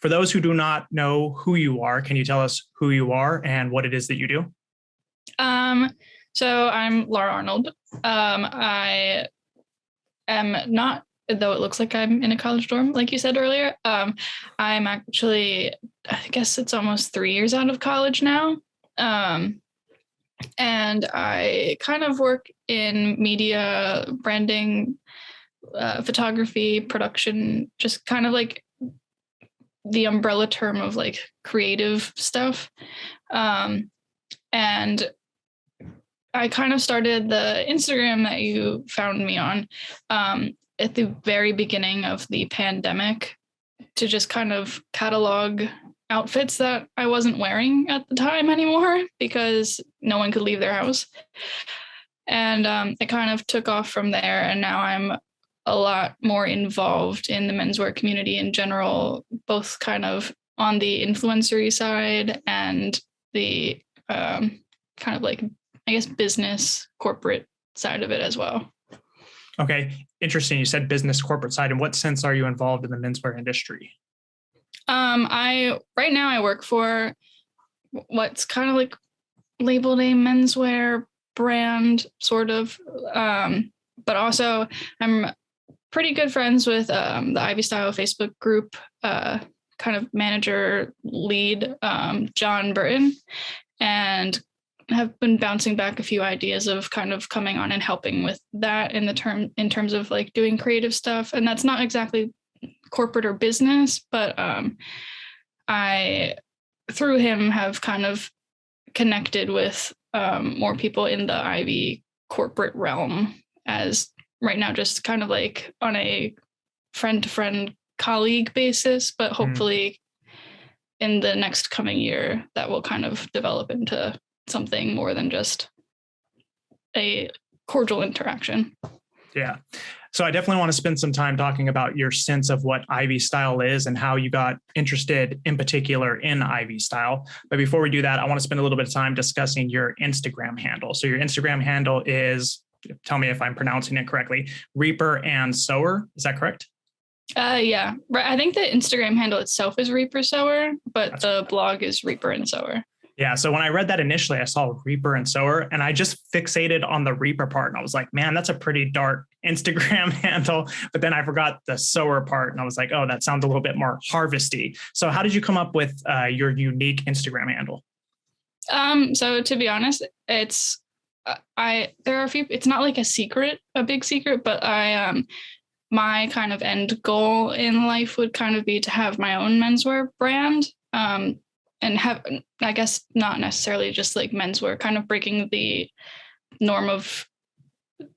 For those who do not know who you are, can you tell us who you are and what it is that you do? So I'm Laura Arnold. I am not, though it looks like I'm in a college dorm, like you said earlier. I'm actually, I guess it's almost 3 years out of college now. And I kind of work in media, branding, photography, production, just kind of like the umbrella term of like creative stuff. And I kind of started the Instagram that you found me on at the very beginning of the pandemic to just kind of catalog outfits that I wasn't wearing at the time anymore because no one could leave their house. And it kind of took off from there. And now I'm a lot more involved in the menswear community in general, both kind of on the influencery side and the kind of like, I guess, business corporate side of it as well. Okay, interesting. You said business corporate side. In what sense are you involved in the menswear industry? Right now I work for what's kind of like labeled a menswear brand, sort of. But also I'm pretty good friends with the Ivy Style Facebook group, kind of manager lead, John Burton, and have been bouncing back a few ideas of kind of coming on and helping with that in terms of like doing creative stuff. And that's not exactly corporate or business, but I, through him, have kind of connected with more people in the Ivy corporate realm, as right now just kind of like on a friend-to-friend colleague basis, but hopefully in the next coming year that will kind of develop into something more than just a cordial interaction. Yeah. So I definitely want to spend some time talking about your sense of what Ivy Style is and how you got interested in particular in Ivy Style. But before we do that, I want to spend a little bit of time discussing your Instagram handle. So your Instagram handle is, tell me if I'm pronouncing it correctly, Reaper and Sower. Is that correct? Yeah. I think the Instagram handle itself is Reaper Sower, but the blog is Reaper and Sower. Yeah. So when I read that initially, I saw Reaper and Sower, and I just fixated on the Reaper part. And I was like, man, that's a pretty dark Instagram handle. But then I forgot the Sower part. And I was like, oh, that sounds a little bit more harvesty. So how did you come up with your unique Instagram handle? So to be honest, it's, there are a few, it's not like a big secret, but my kind of end goal in life would kind of be to have my own menswear brand. And have, I guess, not necessarily just like menswear, kind of breaking the norm of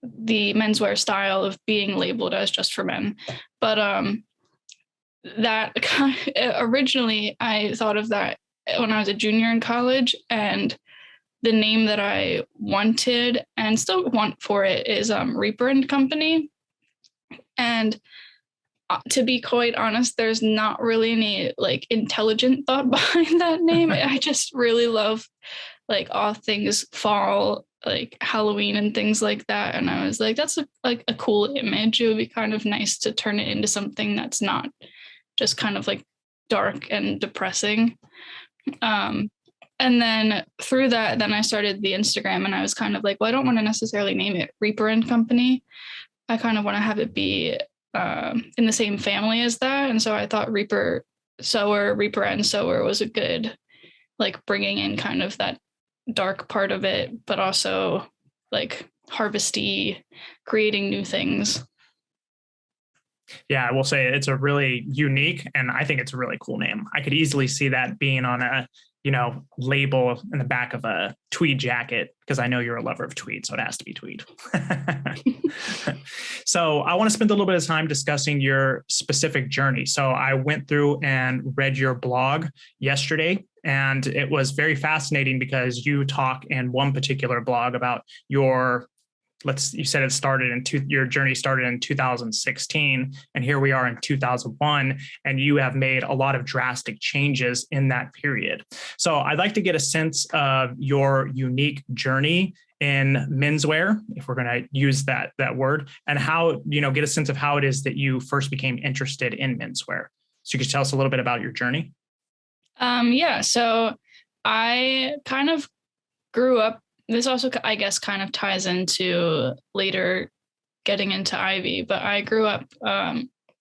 the menswear style of being labeled as just for men. But that originally I thought of that when I was a junior in college, and the name that I wanted and still want for it is Reaper and Company. And to be quite honest, there's not really any like intelligent thought behind that name. I just really love like all things fall, like Halloween and things like that. And I was like, that's a cool image. It would be kind of nice to turn it into something that's not just kind of like dark and depressing. And then through that, then I started the Instagram, and I was kind of like, well, I don't want to necessarily name it Reaper and Company. I kind of want to have it be in the same family as that. And so I thought Reaper and Sower was a good, like, bringing in kind of that dark part of it, but also like harvesty, creating new things. Yeah, I will say it's a really unique, and I think it's a really cool name. I could easily see that being on a, label in the back of a tweed jacket, because I know you're a lover of tweed, so it has to be tweed. So I want to spend a little bit of time discussing your specific journey. So I went through and read your blog yesterday, and it was very fascinating because you talk in one particular blog about your, you said it started your journey started in 2016, and here we are in 2001, and you have made a lot of drastic changes in that period. So I'd like to get a sense of your unique journey in menswear, if we're going to use that word, and how, get a sense of how it is that you first became interested in menswear. So you could tell us a little bit about your journey. Yeah. So I kind of grew up. This also, I guess, kind of ties into later getting into Ivy, but I grew up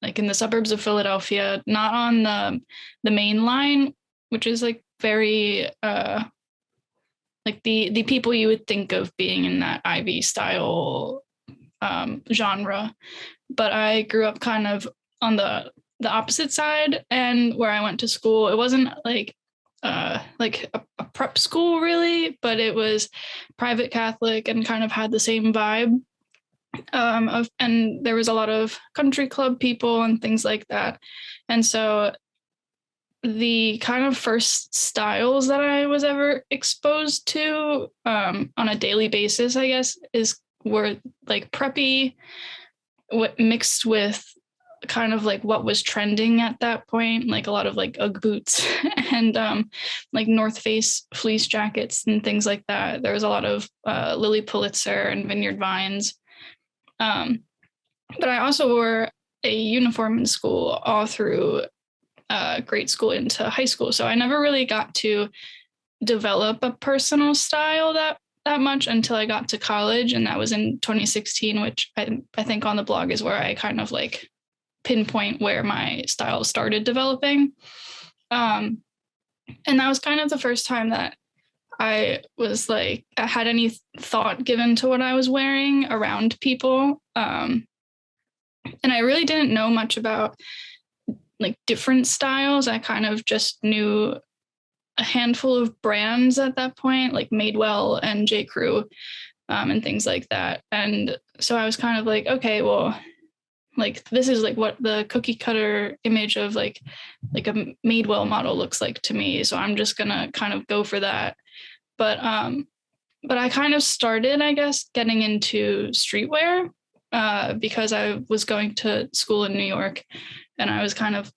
like in the suburbs of Philadelphia, not on the main line, which is like very like the people you would think of being in that Ivy style genre. But I grew up kind of on the opposite side, and where I went to school, it wasn't like a prep school really, but it was private Catholic and kind of had the same vibe and there was a lot of country club people and things like that. And so the kind of first styles that I was ever exposed to on a daily basis, I guess, were like preppy, mixed with kind of like what was trending at that point, like a lot of like Ugg boots and like North Face fleece jackets and things like that. There was a lot of Lily Pulitzer and Vineyard Vines. But I also wore a uniform in school all through grade school into high school. So I never really got to develop a personal style that much until I got to college. And that was in 2016, which I think on the blog is where I kind of like pinpoint where my style started developing. And that was kind of the first time that I was like, I had any thought given to what I was wearing around people. And I really didn't know much about like different styles. I kind of just knew a handful of brands at that point, like Madewell and J. Crew, and things like that. And so I was kind of like, okay, well, like this is like what the cookie cutter image of like a Madewell model looks like to me. So I'm just gonna kind of go for that. But I kind of started, I guess, getting into streetwear because I was going to school in New York, and that was kind of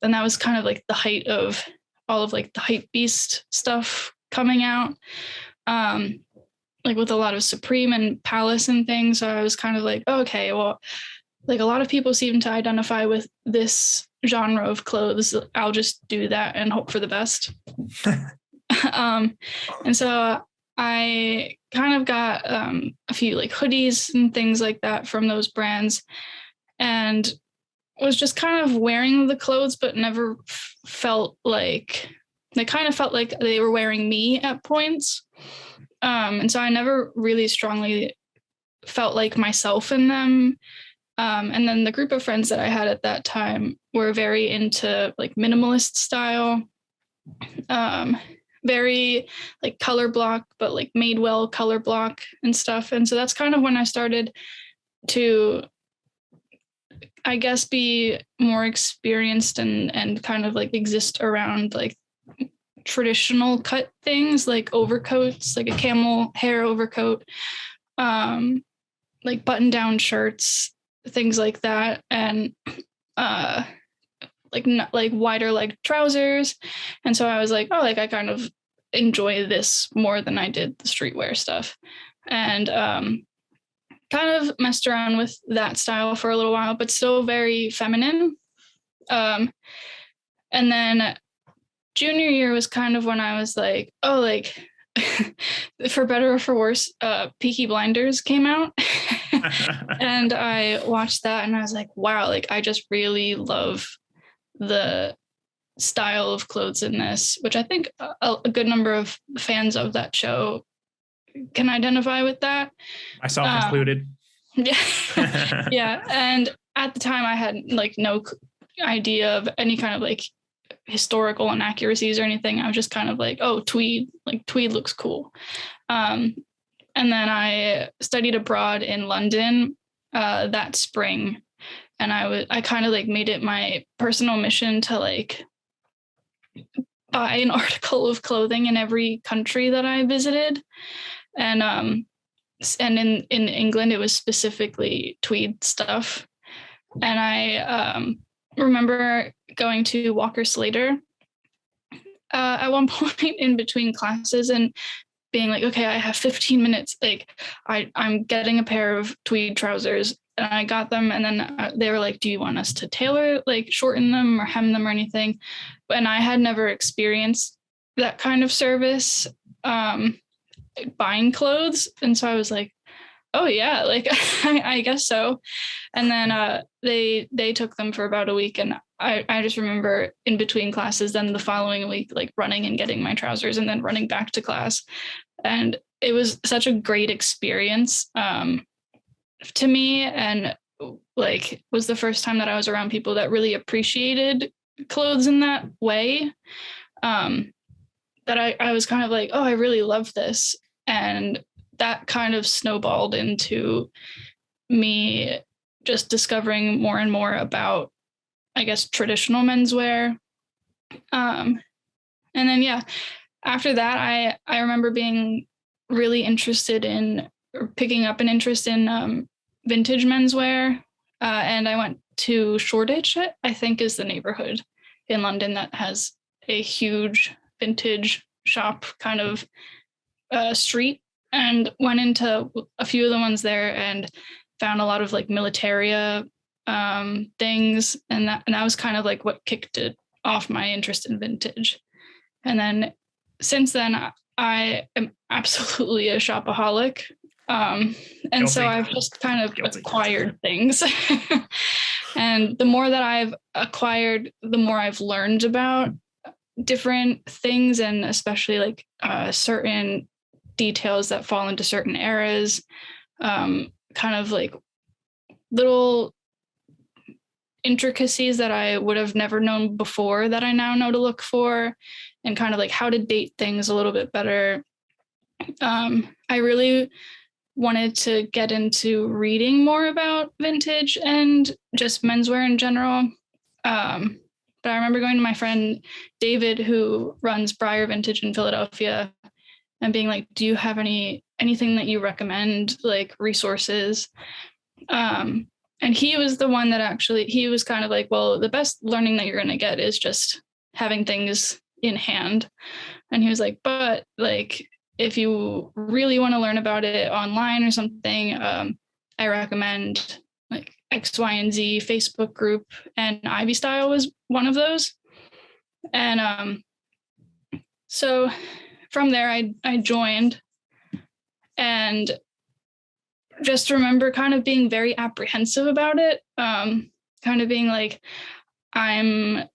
like the height of all of like the hype beast stuff coming out, like with a lot of Supreme and Palace and things. So I was kind of like, okay, well, like a lot of people seem to identify with this genre of clothes. I'll just do that and hope for the best. And so I kind of got a few like hoodies and things like that from those brands, and was just kind of wearing the clothes, but never felt like they kind of felt like they were wearing me at points. And so I never really strongly felt like myself in them. And then the group of friends that I had at that time were very into like minimalist style, very like color block, but like Madewell color block and stuff. And so that's kind of when I started to, I guess, be more experienced and kind of like exist around like traditional cut things like overcoats, like a camel hair overcoat, like button down shirts, things like that, and like wider leg trousers. And so I was like, oh, like I kind of enjoy this more than I did the streetwear stuff, and kind of messed around with that style for a little while, but still very feminine. And then junior year was kind of when I was like, oh, like for better or for worse, Peaky Blinders came out. And I watched that and I was like, wow, like I just really love the style of clothes in this, which I think a good number of fans of that show can identify with that. Myself included. Yeah. Yeah. And at the time I had like no idea of any kind of like historical inaccuracies or anything. I was just kind of like, oh, tweed looks cool. And then I studied abroad in London that spring, and I kind of like made it my personal mission to like buy an article of clothing in every country that I visited. And in England, it was specifically tweed stuff. And I remember going to Walker Slater at one point in between classes and being like, okay, I have 15 minutes. Like I'm getting a pair of tweed trousers and I got them, and then they were like, do you want us to tailor, like shorten them or hem them or anything? And I had never experienced that kind of service, buying clothes. And so I was like, oh yeah, like I guess so. And then they took them for about a week, and I just remember in between classes, then the following week, like running and getting my trousers and then running back to class. And it was such a great experience to me, and like was the first time that I was around people that really appreciated clothes in that way, that I was kind of like, oh, I really love this. And that kind of snowballed into me just discovering more and more about, I guess, traditional menswear. And then, yeah, after that, I remember being really interested in, or picking up an interest in vintage menswear. And I went to Shoreditch, I think is the neighborhood in London that has a huge vintage shop kind of street, and went into a few of the ones there and found a lot of like militaria things. And that was kind of like what kicked it off, my interest in vintage. And then since then, I am absolutely a shopaholic. And Guilty. so I've just kind of acquired things. And the more that I've acquired, the more I've learned about different things, and especially like certain details that fall into certain eras, kind of like little intricacies that I would have never known before that I now know to look for, and kind of like how to date things a little bit better. I really wanted to get into reading more about vintage and just menswear in general. But I remember going to my friend David, who runs Briar Vintage in Philadelphia, and being like, do you have anything that you recommend, like resources? And he was the one that actually, he was kind of like, well, the best learning that you're going to get is just having things in hand. And he was like, but like, if you really want to learn about it online or something, I recommend like X, Y, and Z Facebook group, and Ivy Style was one of those. And so from there, I joined, and just remember kind of being very apprehensive about it, kind of being like, I'm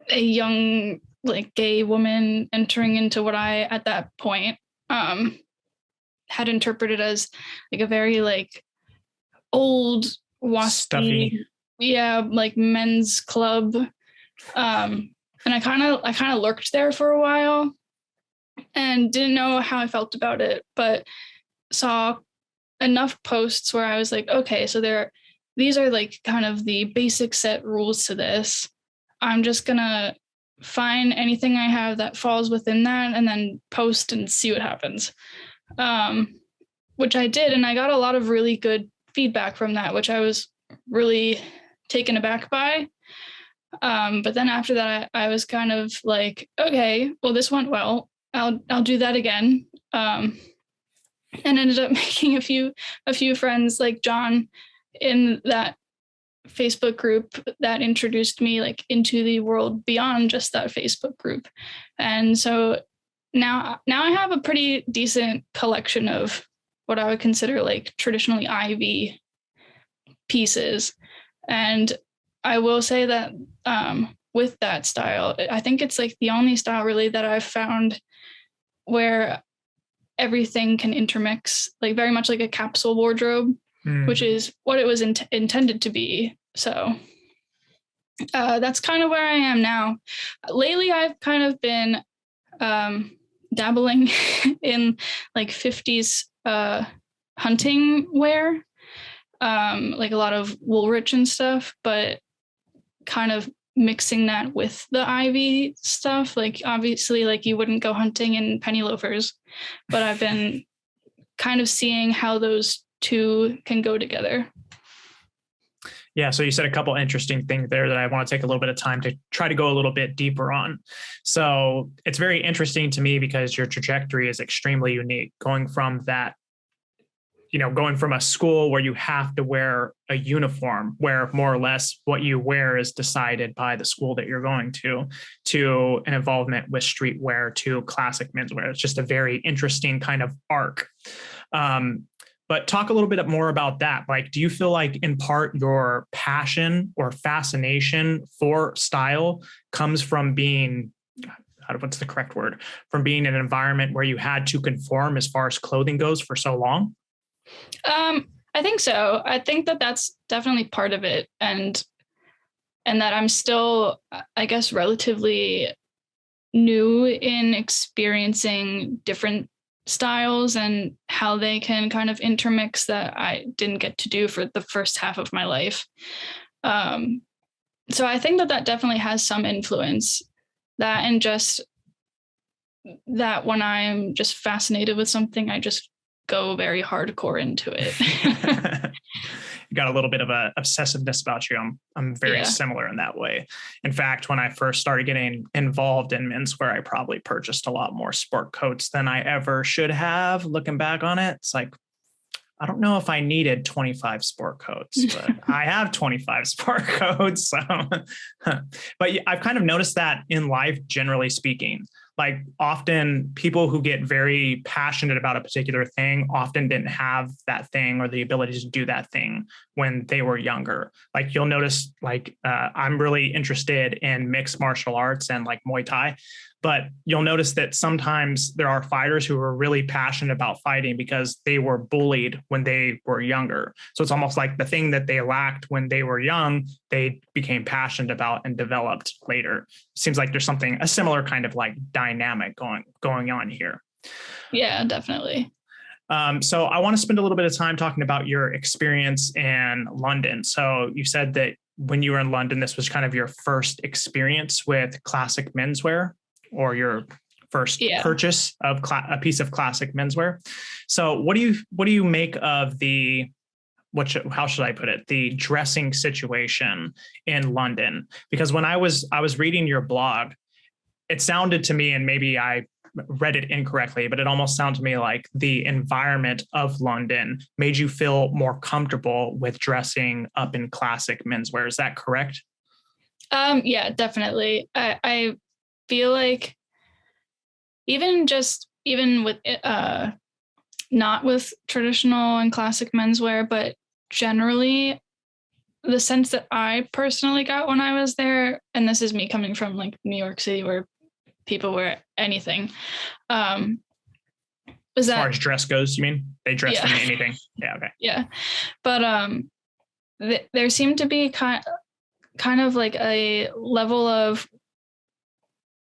a young like gay woman entering into what I at that point had interpreted as like a very like old waspy, stuffy, yeah, like men's club. And I kind of lurked there for a while and didn't know how I felt about it, but saw enough posts where I was like, okay, so these are like kind of the basic set rules to this. I'm just gonna find anything I have that falls within that and then post and see what happens. Which I did, and I got a lot of really good feedback from that, which I was really taken aback by. But then after that, I was kind of like, okay, well, this went well. I'll do that again. And ended up making a few friends like John in that Facebook group that introduced me like into the world beyond just that Facebook group. And so now I have a pretty decent collection of what I would consider like traditionally Ivy pieces. And I will say that with that style, I think it's like the only style really that I've found where everything can intermix, like very much like a capsule wardrobe, which is what it was intended to be. So that's kind of where I am now. Lately, I've kind of been dabbling in like 50s hunting wear, like a lot of Woolrich and stuff, but kind of mixing that with the Ivy stuff. Like obviously, like you wouldn't go hunting in penny loafers, but I've been kind of seeing how those two can go together. Yeah, so you said a couple interesting things there that I want to take a little bit of time to try to go a little bit deeper on. So it's very interesting to me because your trajectory is extremely unique, going from that going from a school where you have to wear a uniform, where more or less what you wear is decided by the school that you're going to an involvement with streetwear, to classic menswear. It's just a very interesting kind of arc. But talk a little bit more about that. Like, do you feel like in part your passion or fascination for style comes from being, what's the correct word, from being in an environment where you had to conform as far as clothing goes for so long? I think so. I think that that's definitely part of it. And that I'm still, I guess, relatively new in experiencing different styles and how they can kind of intermix that I didn't get to do for the first half of my life. So I think that definitely has some influence, that, and just that when I'm just fascinated with something, I just go very hardcore into it. You got a little bit of a obsessiveness about you. I'm very similar in that way. In fact, when I first started getting involved in menswear, I probably purchased a lot more sport coats than I ever should have. Looking back on it, it's like, I don't know if I needed 25 sport coats, but I have 25 sport coats. So, but I've kind of noticed that in life, generally speaking. Like, often people who get very passionate about a particular thing often didn't have that thing or the ability to do that thing when they were younger. Like, you'll notice, like, I'm really interested in mixed martial arts and like Muay Thai, but you'll notice that sometimes there are fighters who are really passionate about fighting because they were bullied when they were younger. So it's almost like the thing that they lacked when they were young, they became passionate about and developed later. Seems like there's a similar kind of like dynamic going on here. Yeah, definitely. So I want to spend a little bit of time talking about your experience in London. So you said that when you were in London, this was kind of your first experience with classic menswear, or your first purchase of a piece of classic menswear. So what do you make of how should I put it, the dressing situation in London? Because when I was reading your blog, it sounded to me, and maybe I read it incorrectly, but it almost sounded to me like the environment of London made you feel more comfortable with dressing up in classic menswear. Is that correct? Yeah, definitely. I feel like even with not with traditional and classic menswear, but generally the sense that I personally got when I was there, and this is me coming from like New York City where people wear anything, was as that, far as dress goes, you mean they dress in anything? Yeah. Okay. Yeah. But there seemed to be kind of like a level of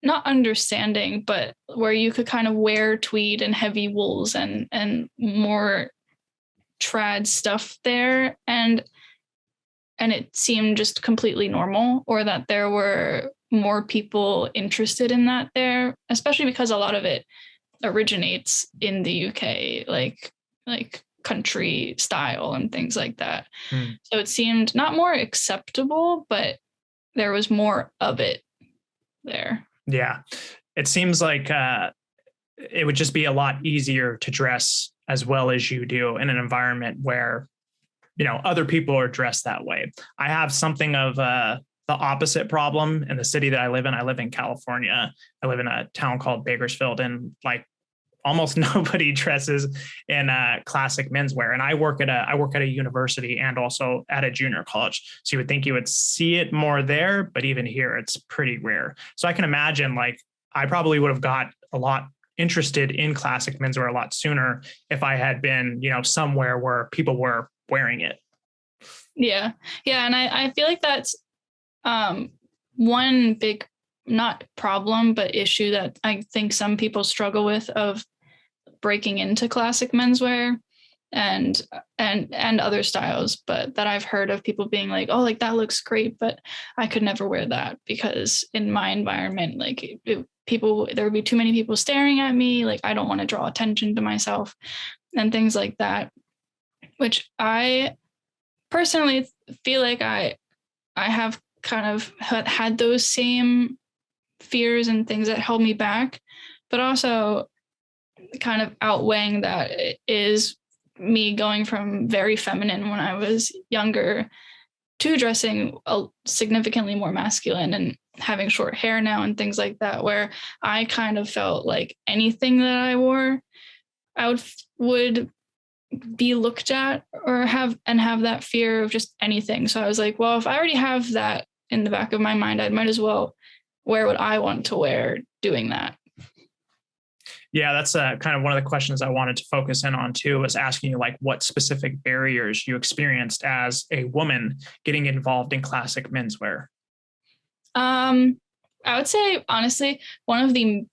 not understanding, but where you could kind of wear tweed and heavy wools and more trad stuff there, and it seemed just completely normal, or that there were more people interested in that there, especially because a lot of it originates in the UK, like country style and things like that. So it seemed not more acceptable, but there was more of it there. Yeah. It seems like it would just be a lot easier to dress as well as you do in an environment where, other people are dressed that way. I have something of the opposite problem in the city that I live in. I live in California. I live in a town called Bakersfield, and like almost nobody dresses in classic menswear. And I work at a university and also at a junior college. So you would think you would see it more there, but even here it's pretty rare. So I can imagine, like, I probably would have got a lot interested in classic menswear a lot sooner if I had been, somewhere where people were wearing it. Yeah. Yeah. And I feel like that's one big, not problem, but issue that I think some people struggle with, of breaking into classic menswear and other styles, but that I've heard of people being like, oh, like that looks great, but I could never wear that because in my environment, like there would be too many people staring at me. Like, I don't want to draw attention to myself and things like that, which I personally feel like I have kind of had those same fears and things that held me back, but also kind of outweighing that is me going from very feminine when I was younger to dressing significantly more masculine and having short hair now and things like that, where I kind of felt like anything that I wore, I would be looked at or have that fear of just anything. So I was like, well, if I already have that in the back of my mind, I might as well wear what I want to wear doing that. Yeah, that's kind of one of the questions I wanted to focus in on too, was asking you like what specific barriers you experienced as a woman getting involved in classic menswear. I would say, honestly, one of the,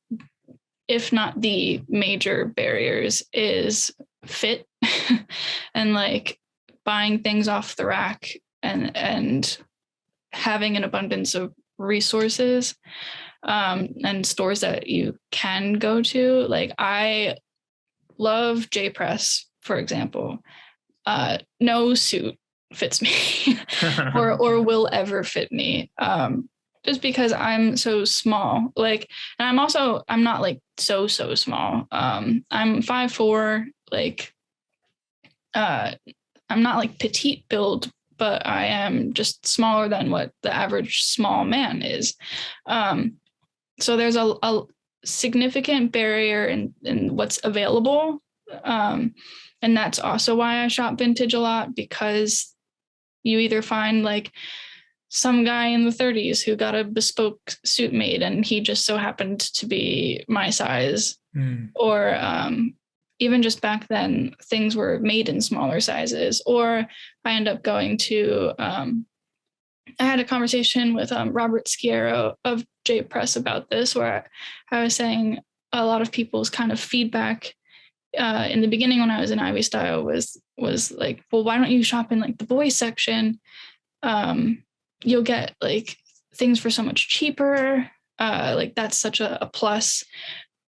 if not the major barriers is fit and like buying things off the rack and having an abundance of resources and stores that you can go to. Like I love J Press, for example. No suit fits me or will ever fit me. Just because I'm so small. Like, and I'm not like so small. I'm 5'4", like I'm not like petite build, but I am just smaller than what the average small man is. So there's a significant barrier in what's available. And that's also why I shop vintage a lot, because you either find like some guy in the 30s who got a bespoke suit made and he just so happened to be my size, or even just back then things were made in smaller sizes, or I end up going to I had a conversation with Robert Sciero of J Press about this, where I was saying a lot of people's kind of feedback in the beginning when I was in Ivy Style was like, well, why don't you shop in like the boys section? You'll get like things for so much cheaper. Like that's such a plus,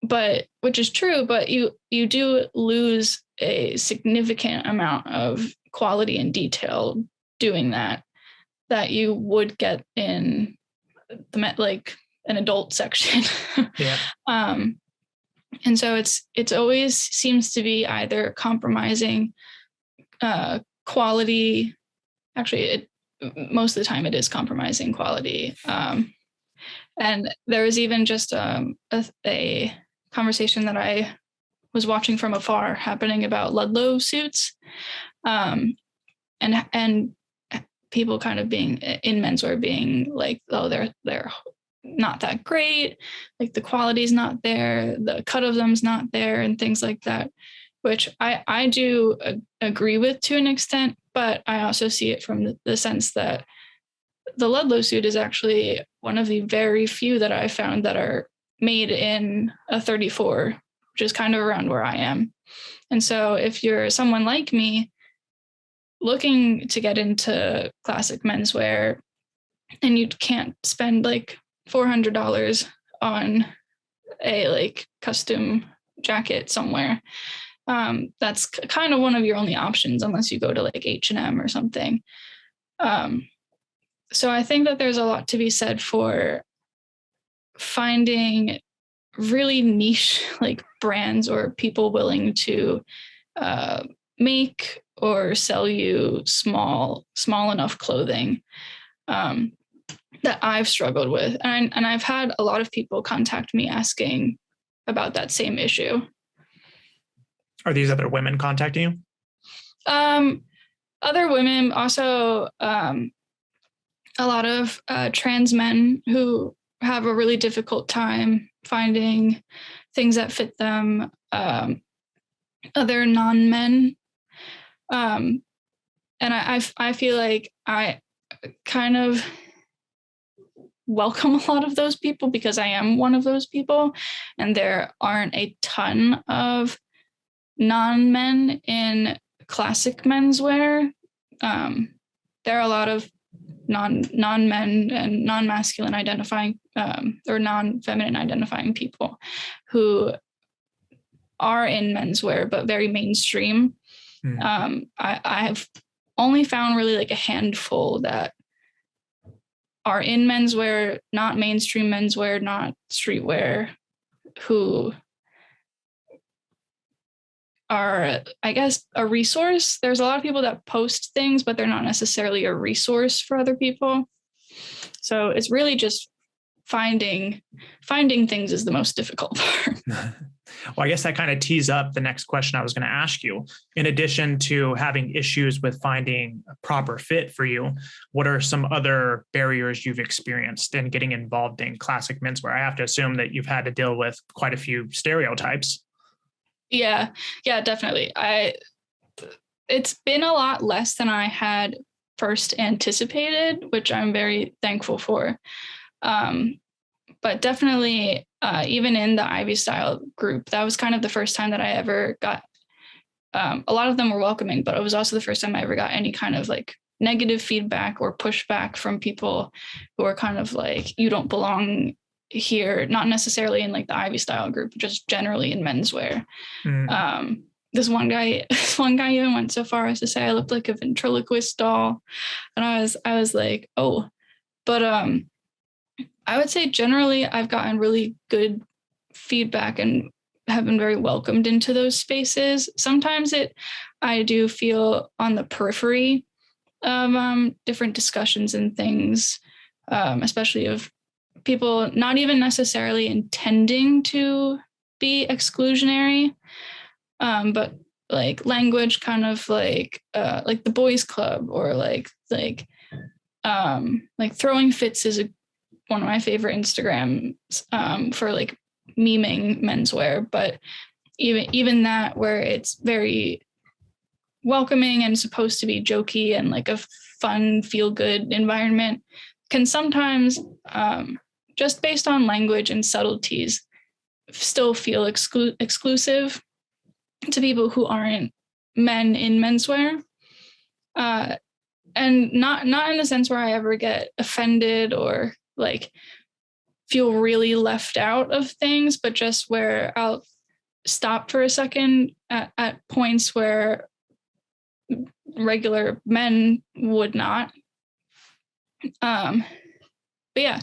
but which is true, but you do lose a significant amount of quality and detail doing that you would get in the like an adult section. Yeah. And so it's always seems to be either compromising quality. Actually, most of the time it is compromising quality. And there was even just a conversation that I was watching from afar happening about Ludlow suits, and people kind of being in menswear being like, oh, they're not that great, like the quality's not there, the cut of them's not there, and things like that, which I do agree with to an extent, but I also see it from the sense that the Ludlow suit is actually one of the very few that I found that are made in a 34, which is kind of around where I am. And so if you're someone like me looking to get into classic menswear and you can't spend like $400 on a like custom jacket somewhere, that's kind of one of your only options unless you go to like H&M or something. So I think that there's a lot to be said for finding really niche like brands or people willing to make or sell you small enough clothing that I've struggled with. And I've had a lot of people contact me asking about that same issue. Are these other women contacting you? Other women, also a lot of trans men who have a really difficult time finding things that fit them, other non-men. And I feel like I kind of welcome a lot of those people because I am one of those people, and there aren't a ton of non-men in classic menswear. There are a lot of non-men and non-masculine identifying or non-feminine identifying people who are in menswear but very mainstream. I have only found really like a handful that are in menswear, not mainstream menswear, not streetwear, who are, I guess, a resource. There's a lot of people that post things, but they're not necessarily a resource for other people. So it's really just finding things is the most difficult part. Well, I guess that kind of tees up the next question I was going to ask you. In addition to having issues with finding a proper fit for you, what are some other barriers you've experienced in getting involved in classic menswear? I have to assume that you've had to deal with quite a few stereotypes. Yeah, definitely. It's been a lot less than I had first anticipated, which I'm very thankful for. But definitely, even in the Ivy Style group, that was kind of the first time that I ever got, a lot of them were welcoming, but it was also the first time I ever got any kind of like negative feedback or pushback from people who are kind of like, you don't belong here, not necessarily in like the Ivy Style group, just generally in menswear. This one guy even went so far as to say I looked like a ventriloquist doll. And I was like, oh, but I would say generally I've gotten really good feedback and have been very welcomed into those spaces. Sometimes I do feel on the periphery of different discussions and things, especially of people not even necessarily intending to be exclusionary, but like language kind of like the boys club, or like throwing fits is one of my favorite Instagrams for like memeing menswear, but even that, where it's very welcoming and supposed to be jokey and like a fun, feel good environment, can sometimes just based on language and subtleties still feel exclusive to people who aren't men in menswear. And not in the sense where I ever get offended or like feel really left out of things, but just where I'll stop for a second at points where regular men would not. But yeah,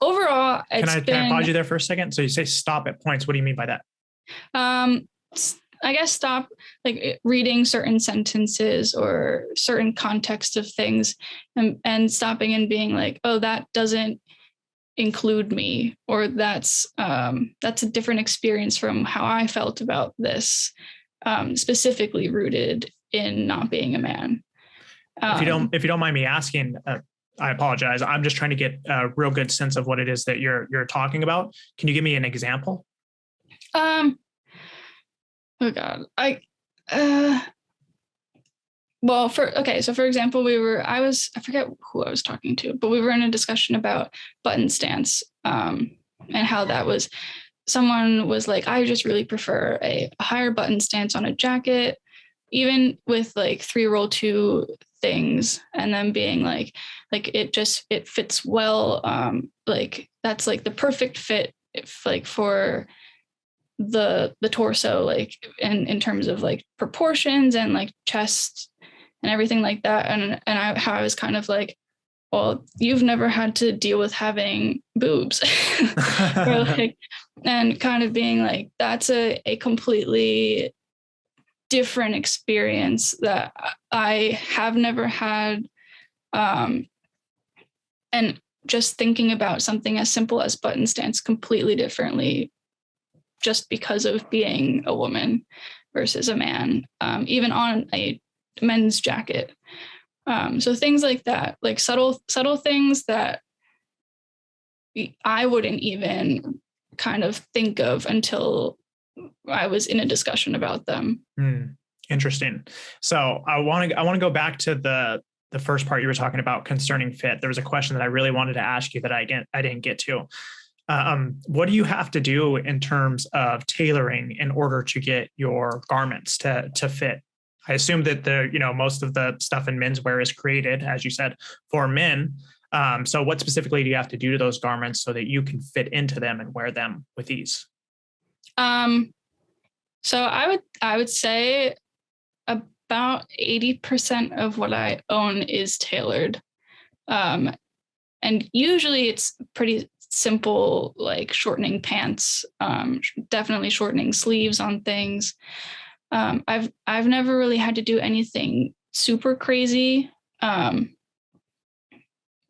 overall, Can I pause you there for a second? So you say stop at points. What do you mean by that? I guess stop like reading certain sentences or certain context of things, and stopping and being like, oh, that doesn't include me, or that's a different experience from how I felt about this, specifically rooted in not being a man. If you don't mind me asking, I apologize. I'm just trying to get a real good sense of what it is that you're talking about. Can you give me an example? Oh God, so for example, I forget who I was talking to, but we were in a discussion about button stance, and how that was, someone was like, I just really prefer a higher button stance on a jacket, even with like 3-roll 2 things, and then being like it fits well. Like that's like the perfect fit like for the torso, like in terms of like proportions and like chest and everything like that. And how I was kind of like, well, you've never had to deal with having boobs. Or like, and kind of being like, that's a completely different experience that I have never had. And just thinking about something as simple as button stance completely differently, just because of being a woman versus a man, even on a men's jacket. So things like that, like subtle things that I wouldn't even kind of think of until I was in a discussion about them. Interesting. So I want to go back to the first part you were talking about concerning fit. There was a question that I really wanted to ask you that I didn't get to. What do you have to do in terms of tailoring in order to get your garments to fit? I assume that most of the stuff in menswear is created, as you said, for men. So what specifically do you have to do to those garments so that you can fit into them and wear them with ease? So I would say about 80% of what I own is tailored. And usually it's pretty simple, like shortening pants, definitely shortening sleeves on things. I've never really had to do anything super crazy.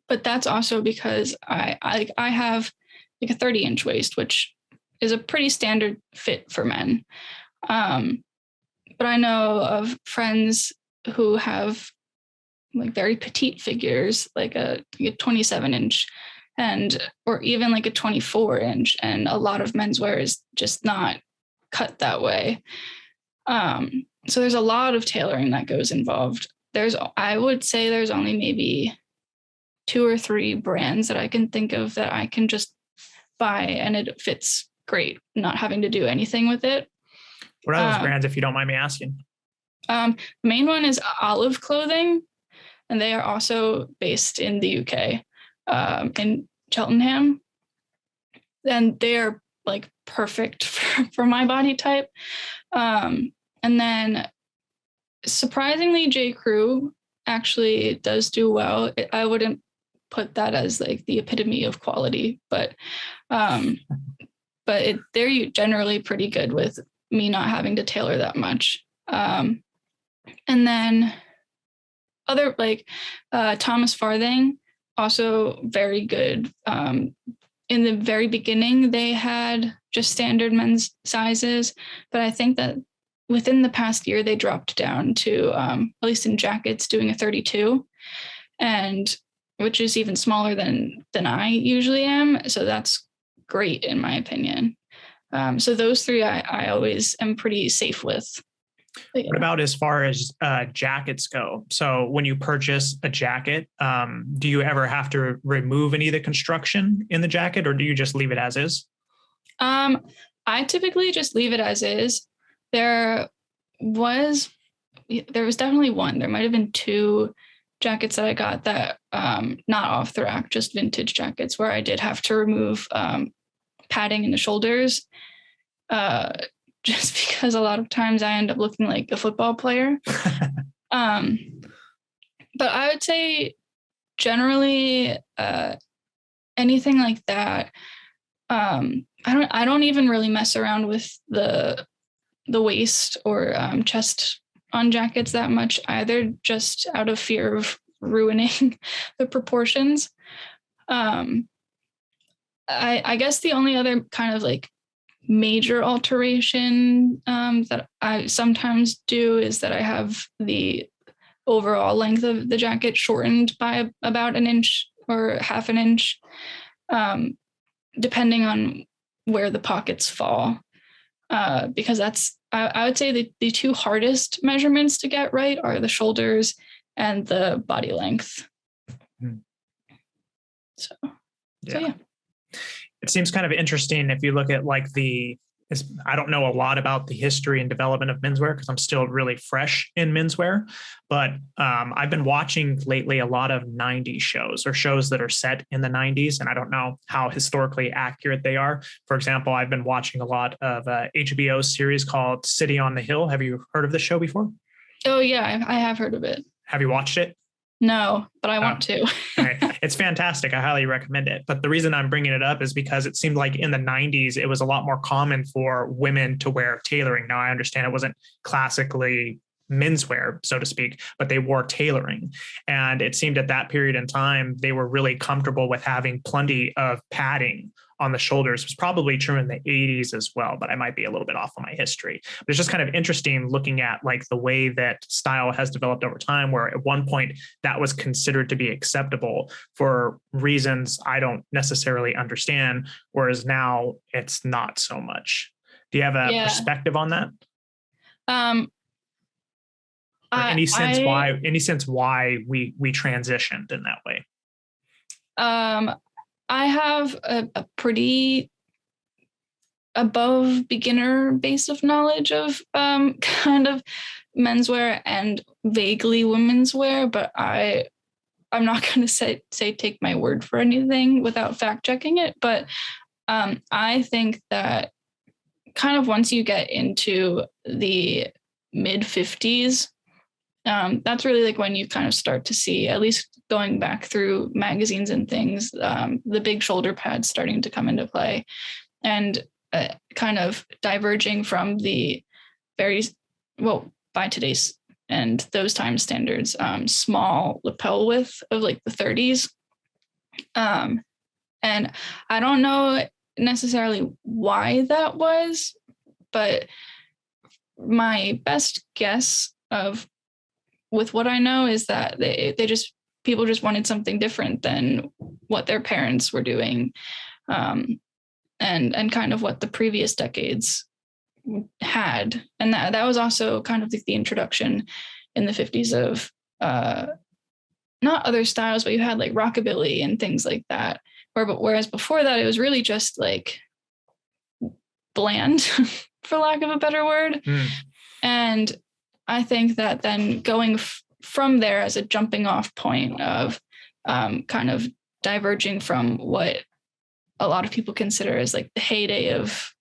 But that's also because I have like a 30-inch waist, which is a pretty standard fit for men. But I know of friends who have like very petite figures, like a 27-inch or even like a 24-inch. And a lot of menswear is just not cut that way. So there's a lot of tailoring that goes involved. I would say there's only maybe 2 or 3 brands that I can think of that I can just buy and it fits great, not having to do anything with it. What are those brands, if you don't mind me asking? The main one is Olive Clothing, and they are also based in the UK, in Cheltenham. And they are like perfect for my body type. And then surprisingly, J. Crew actually does do well. I wouldn't put that as like the epitome of quality, but they're generally pretty good with me not having to tailor that much. And then other like Thomas Farthing, also very good. In the very beginning, they had just standard men's sizes, but I think that within the past year, they dropped down to, at least in jackets, doing a 32, and which is even smaller than I usually am. So that's great in my opinion. So those 3 I always am pretty safe with. But, yeah. What about as far as jackets go? So when you purchase a jacket, do you ever have to remove any of the construction in the jacket, or do you just leave it as is? I typically just leave it as is. There was definitely one. There might have been 2 jackets that I got that not off the rack, just vintage jackets, where I did have to remove padding in the shoulders, just because a lot of times I end up looking like a football player. But I would say generally anything like that, I don't even really mess around with the waist or chest on jackets that much either, just out of fear of ruining the proportions. I guess the only other kind of like major alteration that I sometimes do is that I have the overall length of the jacket shortened by about 1 inch or half an inch, depending on where the pockets fall. Because that's, I would say the 2 hardest measurements to get right are the shoulders and the body length. So yeah. It seems kind of interesting if you look at like I don't know a lot about the history and development of menswear because I'm still really fresh in menswear, but I've been watching lately a lot of 90s shows or shows that are set in the 90s, and I don't know how historically accurate they are. For example, I've been watching a lot of HBO series called City on the Hill. Have you heard of the show before? Oh yeah, I have heard of it. Have you watched it? No, but I want to. It's fantastic. I highly recommend it. But the reason I'm bringing it up is because it seemed like in the 90s, it was a lot more common for women to wear tailoring. Now, I understand it wasn't classically menswear, so to speak, but they wore tailoring. And it seemed at that period in time, they were really comfortable with having plenty of padding on the shoulders. It was probably true in the 80s as well, but I might be a little bit off on my history. But it's just kind of interesting looking at like the way that style has developed over time, where at one point that was considered to be acceptable for reasons I don't necessarily understand, whereas now it's not so much. Do you have a perspective on that? Any sense why we transitioned in that way? I have a pretty above beginner base of knowledge of kind of menswear and vaguely women's wear, but I'm not going to say take my word for anything without fact checking it. But I think that kind of once you get into the mid 50s, that's really like when you kind of start to see, at least going back through magazines and things, the big shoulder pads starting to come into play, and kind of diverging from the very well, by today's and those time standards, small lapel width of like the 30s. And I don't know necessarily why that was, but my best guess of with what I know is that people just wanted something different than what their parents were doing, and kind of what the previous decades had. And that was also kind of the introduction in the 50s of not other styles, but you had like rockabilly and things like that. Whereas before that, it was really just like bland, for lack of a better word. And I think that then going from there as a jumping off point of kind of diverging from what a lot of people consider as like the heyday of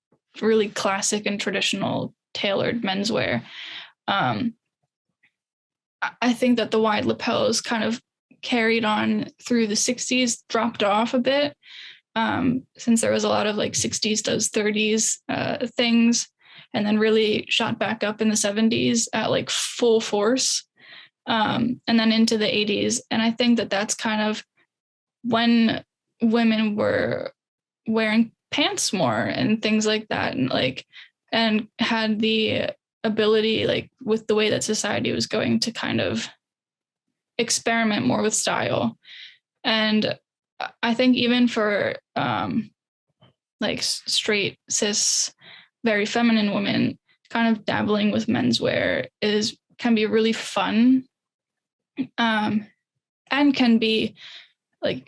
really classic and traditional tailored menswear. I think that the wide lapels kind of carried on through the 60s, dropped off a bit, since there was a lot of like 60s does 30s things, and then really shot back up in the 70s at like full force, and then into the 80s. And I think that that's kind of when women were wearing pants more and things like that, and had the ability, like with the way that society was going, to kind of experiment more with style. And I think even for like straight, cis, very feminine women, kind of dabbling with menswear can be really fun, and can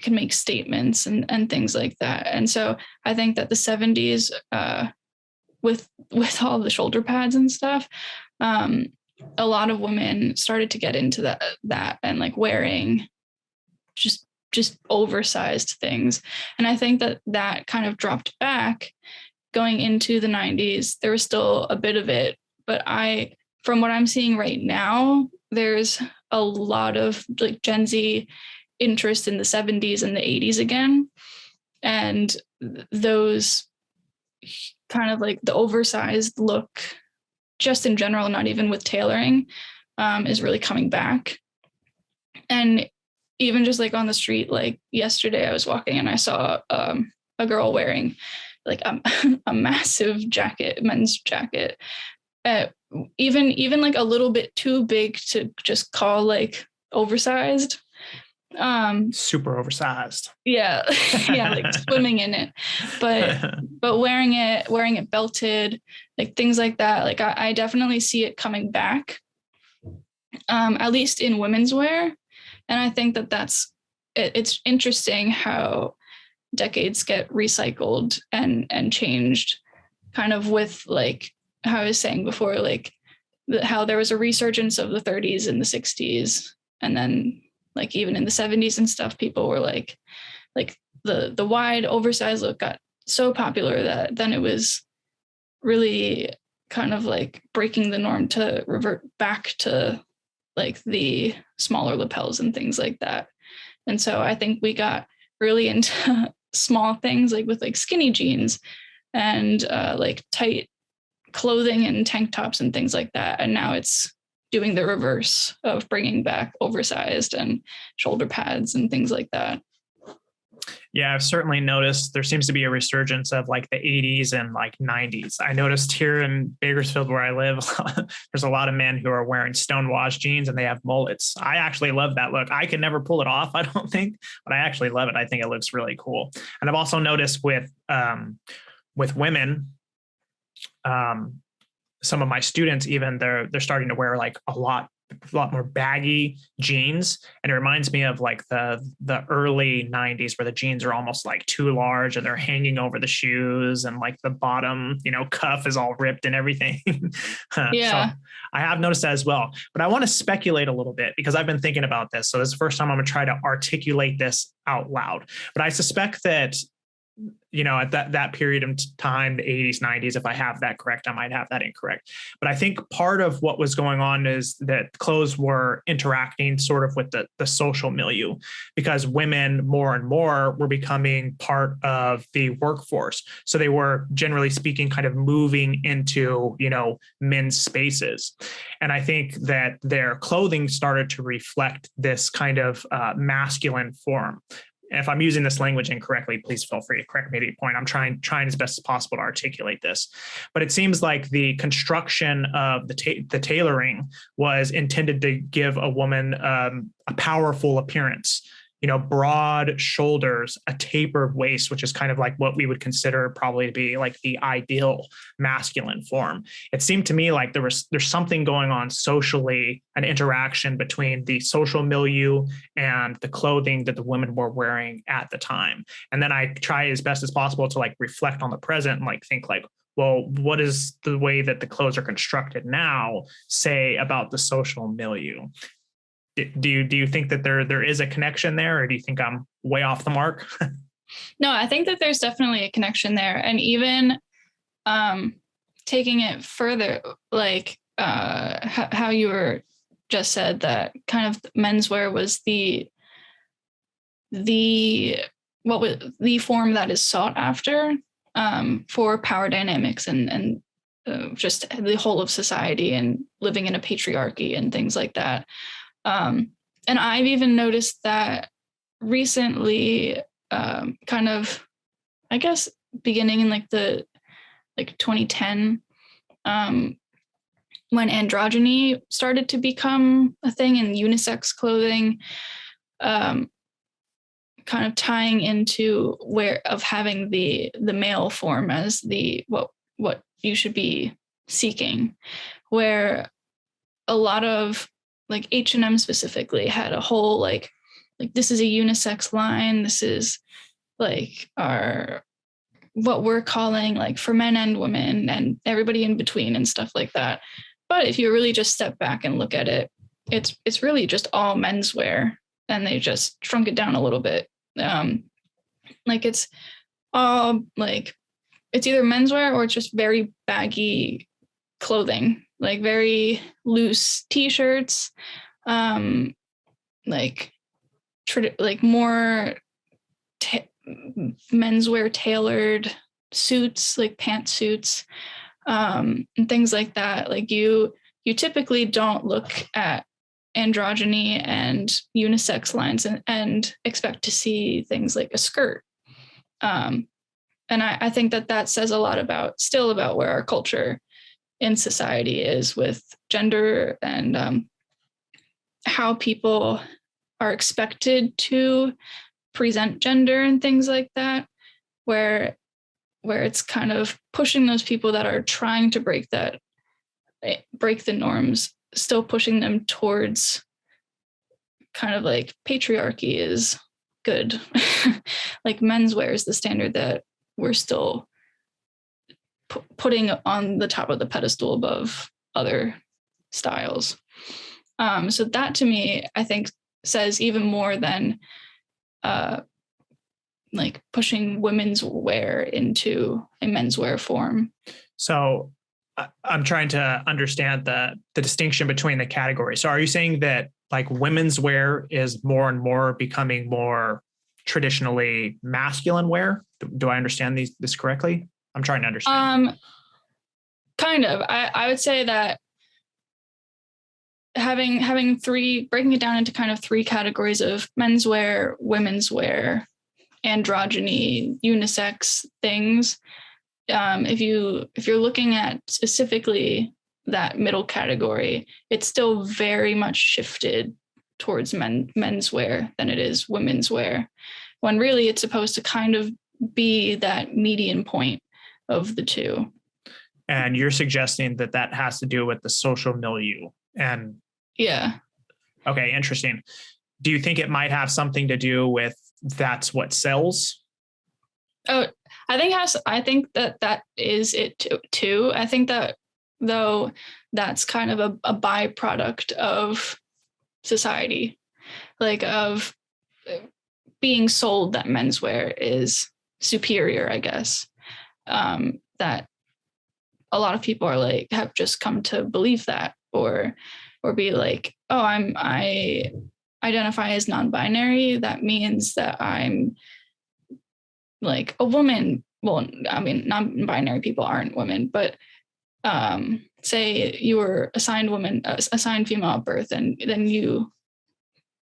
make statements and things like that. And so I think that the 70s, with all the shoulder pads and stuff, a lot of women started to get into that and like wearing just oversized things. And I think that kind of dropped back going into the 90s. There was still a bit of it, but from what I'm seeing right now, there's a lot of like Gen Z interest in the 70s and the 80s again. And those kind of like the oversized look, just in general, not even with tailoring, is really coming back. And even just like on the street, like yesterday I was walking and I saw a girl wearing like a massive jacket, men's jacket, even like a little bit too big to just call like oversized. Super oversized. Yeah. Yeah, like swimming in it, but wearing it belted, like things like that. Like I definitely see it coming back, at least in women's wear. And I think it's interesting how decades get recycled and changed, kind of with like how I was saying before, like how there was a resurgence of the 30s and the 60s, and then like even in the 70s and stuff, people were like the wide oversized look got so popular that then it was really kind of like breaking the norm to revert back to like the smaller lapels and things like that. And so I think we got really into small things, like with like skinny jeans and like tight clothing and tank tops and things like that. And now it's doing the reverse of bringing back oversized and shoulder pads and things like that. Yeah, I've certainly noticed there seems to be a resurgence of like the 80s and like 90s. I noticed here in Bakersfield where I live, there's a lot of men who are wearing stonewashed jeans and they have mullets. I actually love that look. I can never pull it off, I don't think, but I actually love it. I think it looks really cool. And I've also noticed with women, some of my students, even they're starting to wear like a lot more baggy jeans. And it reminds me of like the early 90s where the jeans are almost like too large and they're hanging over the shoes and like the bottom, cuff is all ripped and everything. Yeah. So I have noticed that as well, but I want to speculate a little bit because I've been thinking about this. So this is the first time I'm going to try to articulate this out loud, but I suspect that at that period of time, the 80s, 90s. If I have that correct, I might have that incorrect. But I think part of what was going on is that clothes were interacting sort of with the social milieu, because women more and more were becoming part of the workforce. So they were, generally speaking, kind of moving into, men's spaces. And I think that their clothing started to reflect this kind of masculine form. If I'm using this language incorrectly, please feel free to correct me at any point. I'm trying as best as possible to articulate this. But it seems like the construction of the tailoring was intended to give a woman a powerful appearance. Broad shoulders, a tapered waist, which is kind of like what we would consider probably to be like the ideal masculine form. It seemed to me like there's something going on socially, an interaction between the social milieu and the clothing that the women were wearing at the time. And then I try as best as possible to like reflect on the present and like think like, well, what is the way that the clothes are constructed now say about the social milieu? Do you think that there is a connection there, or do you think I'm way off the mark? No, I think that there's definitely a connection there. And even taking it further, like how you were just said that kind of menswear was the form that is sought after for power dynamics and just the whole of society and living in a patriarchy and things like that. And I've even noticed that recently, kind of, I guess, beginning in like 2010, when androgyny started to become a thing in unisex clothing, kind of tying into having the male form as what you should be seeking, where a lot of like H&M specifically had a whole like this is a unisex line. This is like what we're calling like for men and women and everybody in between and stuff like that. But if you really just step back and look at it, it's really just all menswear, and they just shrunk it down a little bit. Like it's all like it's either menswear or it's just very baggy clothing, like very loose t-shirts, like more menswear tailored suits, like pantsuits, and things like that. Like you typically don't look at androgyny and unisex lines and expect to see things like a skirt. And I think that says a lot about where our culture in society is with gender and how people are expected to present gender and things like that, where it's kind of pushing those people that are trying to break the norms, still pushing them towards kind of like patriarchy is good. Like menswear is the standard that we're still putting on the top of the pedestal above other styles. So that to me, I think says even more than like pushing women's wear into a menswear form. So I'm trying to understand the distinction between the categories. So are you saying that like women's wear is more and more becoming more traditionally masculine wear? Do I understand this correctly? I'm trying to understand. Kind of. I would say that having breaking it down into kind of three categories of menswear, women's wear, androgyny, unisex things. If you're looking at specifically that middle category, it's still very much shifted towards menswear than it is women's wear, when really it's supposed to kind of be that median point of the two. And you're suggesting that has to do with the social milieu. And yeah. Okay, interesting. Do you think it might have something to do with that's what sells? Oh, I think that is it too. I think that though that's kind of a byproduct of society, like of being sold that menswear is superior, I guess, that a lot of people are like, have just come to believe that, or be like, oh, I identify as non-binary. That means that I'm like a woman. Well, I mean, non-binary people aren't women, but say you were assigned female at birth, and then you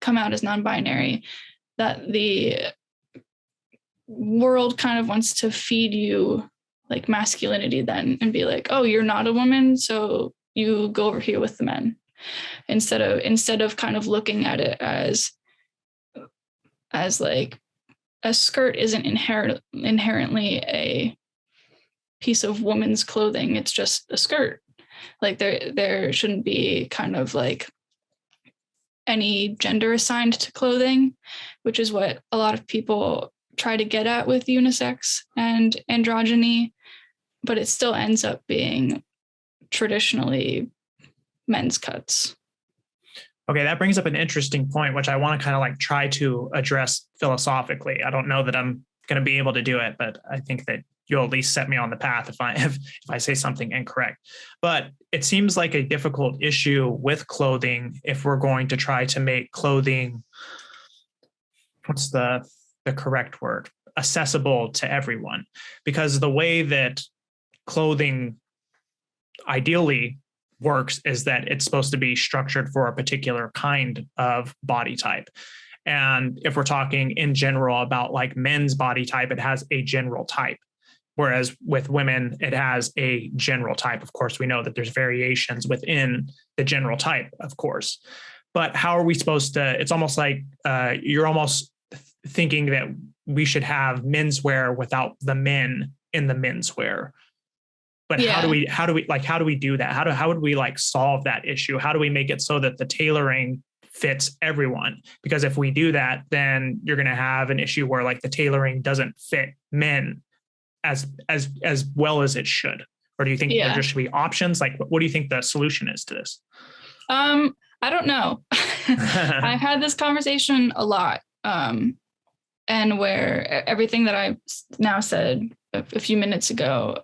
come out as non-binary, that the world kind of wants to feed you like masculinity then, and be like, oh, you're not a woman, so you go over here with the men, instead of kind of looking at it as like a skirt isn't inherently a piece of woman's clothing. It's just a skirt. Like there shouldn't be kind of like any gender assigned to clothing, which is what a lot of people try to get at with unisex and androgyny, but it still ends up being traditionally men's cuts. Okay, that brings up an interesting point, which I want to kind of like try to address philosophically. I don't know that I'm going to be able to do it, but I think that you'll at least set me on the path if I say something incorrect. But it seems like a difficult issue with clothing if we're going to try to make clothing, what's the correct word, accessible to everyone, because the way that clothing ideally works is that it's supposed to be structured for a particular kind of body type. And if we're talking in general about like men's body type, it has a general type. Whereas with women, it has a general type. Of course, we know that there's variations within the general type, of course. But how are we supposed to, it's almost like you're almost thinking that we should have menswear without the men in the menswear. But yeah. how do we do that? How would we like solve that issue? How do we make it so that the tailoring fits everyone? Because if we do that, then you're going to have an issue where like the tailoring doesn't fit men as well as it should. Or do you think there just should be options? Like, what do you think the solution is to this? I don't know. I've had this conversation a lot. And where everything that I now said a few minutes ago,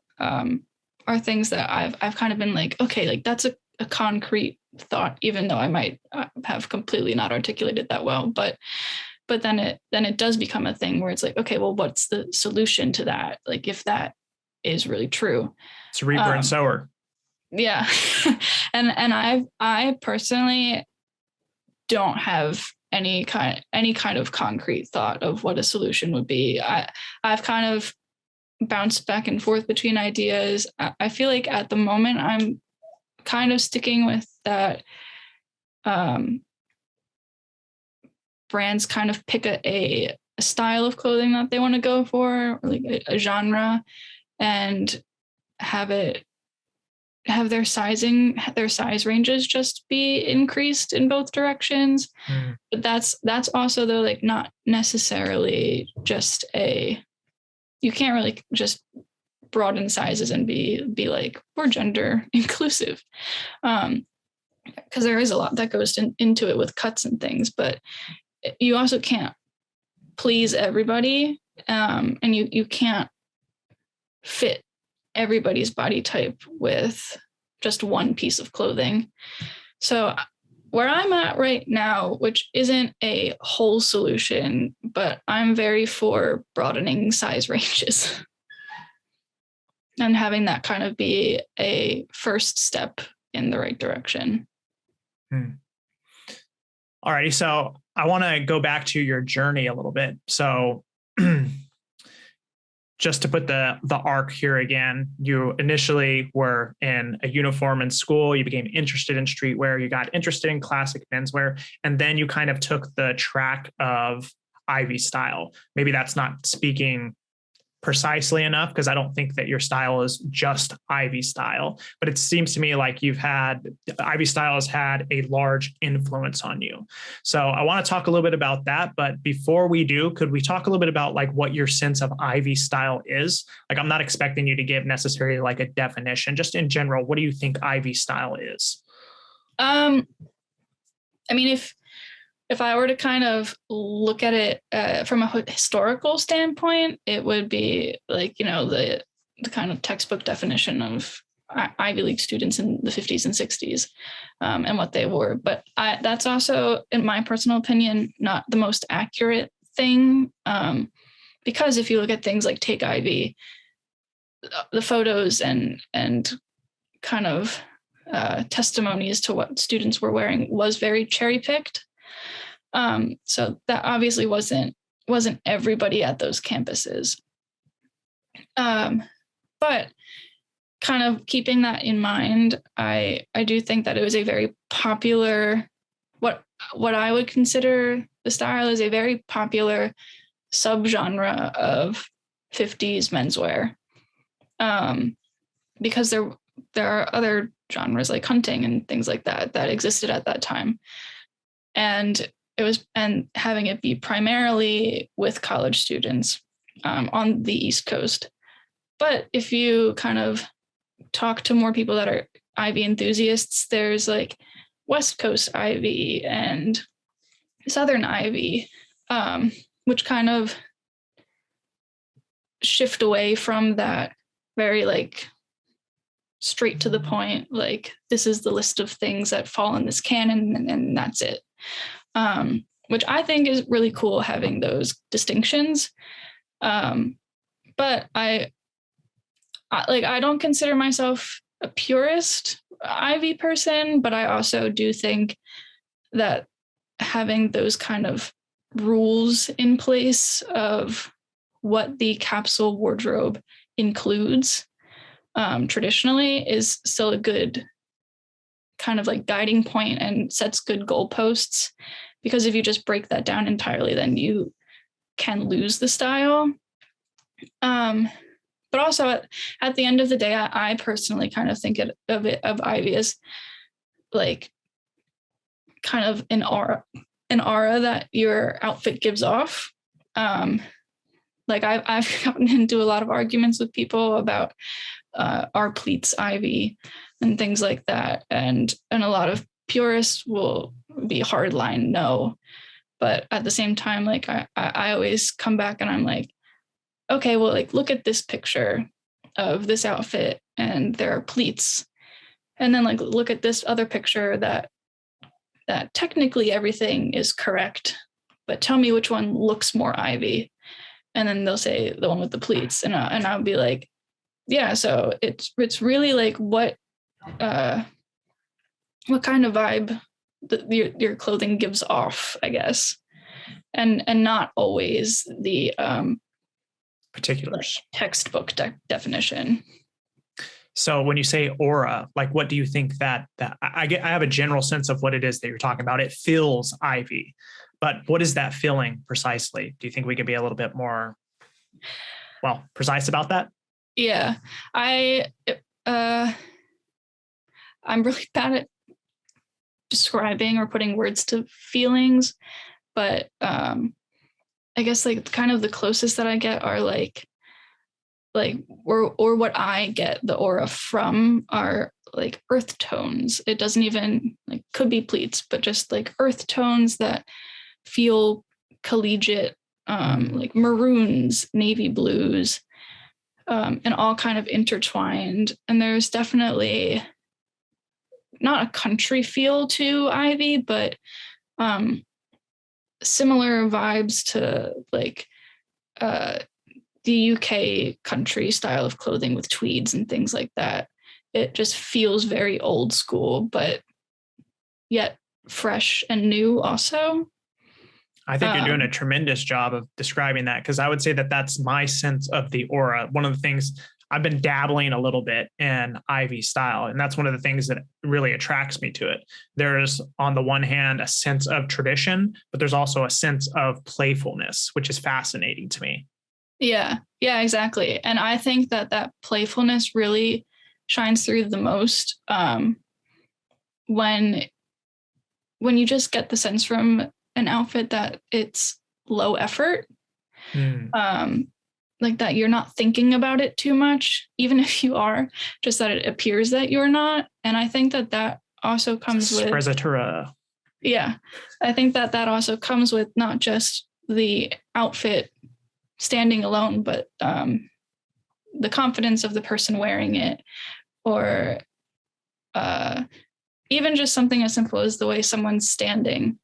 are things that I've kind of been like, okay, like that's a concrete thought, even though I might have completely not articulated that well, but then it does become a thing where it's like, okay, well, what's the solution to that? Like, if that is really true, it's reaper and sower. Yeah. and I personally don't have any kind of concrete thought of what a solution would be. I've kind of bounced back and forth between ideas. I feel like at the moment I'm kind of sticking with that. Brands kind of pick a style of clothing that they want to go for, or like a genre, and have their size ranges just be increased in both directions. But that's also though like not necessarily just you can't really just broaden sizes and be like, we're gender inclusive, because there is a lot that goes into it with cuts and things, but you also can't please everybody, and you can't fit everybody's body type with just one piece of clothing. So where I'm at right now, which isn't a whole solution, but I'm very for broadening size ranges and having that kind of be a first step in the right direction. Alrighty, so I want to go back to your journey a little bit. So just to put the arc here again, you initially were in a uniform in school, you became interested in streetwear, you got interested in classic menswear, and then you kind of took the track of Ivy style. Maybe that's not speaking precisely enough, because I don't think that your style is just Ivy style, but it seems to me like Ivy style has had a large influence on you. So I want to talk a little bit about that. But before we do, could we talk a little bit about like what your sense of Ivy style is? Like, I'm not expecting you to give necessarily like a definition, just in general, what do you think Ivy style is? I mean, if I were to kind of look at it from a historical standpoint, it would be like, the kind of textbook definition of Ivy League students in the 50s and 60s and what they wore. But that's also, in my personal opinion, not the most accurate thing. Because if you look at things like Take Ivy, the photos and kind of testimonies to what students were wearing was very cherry picked. So that obviously wasn't everybody at those campuses. But kind of keeping that in mind, I do think that it was a very popular, what I would consider the style is a very popular subgenre of 50s menswear. Because there are other genres like hunting and things like that existed at that time. And having it be primarily with college students on the East Coast. But if you kind of talk to more people that are Ivy enthusiasts, there's like West Coast Ivy and Southern Ivy, which kind of shift away from that very like straight to the point, like this is the list of things that fall in this canon and that's it. Which I think is really cool having those distinctions. But I don't consider myself a purist Ivy person, but I also do think that having those kind of rules in place of what the capsule wardrobe includes traditionally is still a good kind of like guiding point and sets good goalposts, because if you just break that down entirely, then you can lose the style. But also at the end of the day, I personally kind of think of Ivy as like kind of an aura that your outfit gives off. Like I've gotten into a lot of arguments with people about are pleats Ivy and things like that, and a lot of purists will be hardline no, but at the same time, like I always come back and I'm like, okay, well, like look at this picture of this outfit and there are pleats, and then like look at this other picture that technically everything is correct, but tell me which one looks more Ivy. And then they'll say the one with the pleats, and I'll be like, yeah. So it's really like what kind of vibe your clothing gives off, I guess, and not always the particulars textbook definition. So when you say aura, like what do you think that I have a general sense of what it is that you're talking about. It feels Ivy, but what is that feeling precisely? Do you think we could be a little bit more, precise about that? Yeah, I'm really bad at describing or putting words to feelings, but I guess like kind of the closest that I get are like or what I get the aura from are like earth tones. It doesn't even like could be pleats, but just like earth tones that feel collegiate, like maroons, navy blues, and all kind of intertwined. And there's definitely not a country feel to Ivy, but similar vibes to like the UK country style of clothing with tweeds and things like that. It just feels very old school, but yet fresh and new also. I think you're doing a tremendous job of describing that, because I would say that that's my sense of the aura. One of the things I've been dabbling a little bit in Ivy style, and that's one of the things that really attracts me to it. There's, on the one hand, a sense of tradition, but there's also a sense of playfulness, which is fascinating to me. Yeah, exactly. And I think that playfulness really shines through the most when you just get the sense from an outfit that it's low effort. Like that you're not thinking about it too much, even if you are, just that it appears that you're not. And I think that also comes with Yeah. I think that that also comes with not just the outfit standing alone, but the confidence of the person wearing it, or even just something as simple as the way someone's standing.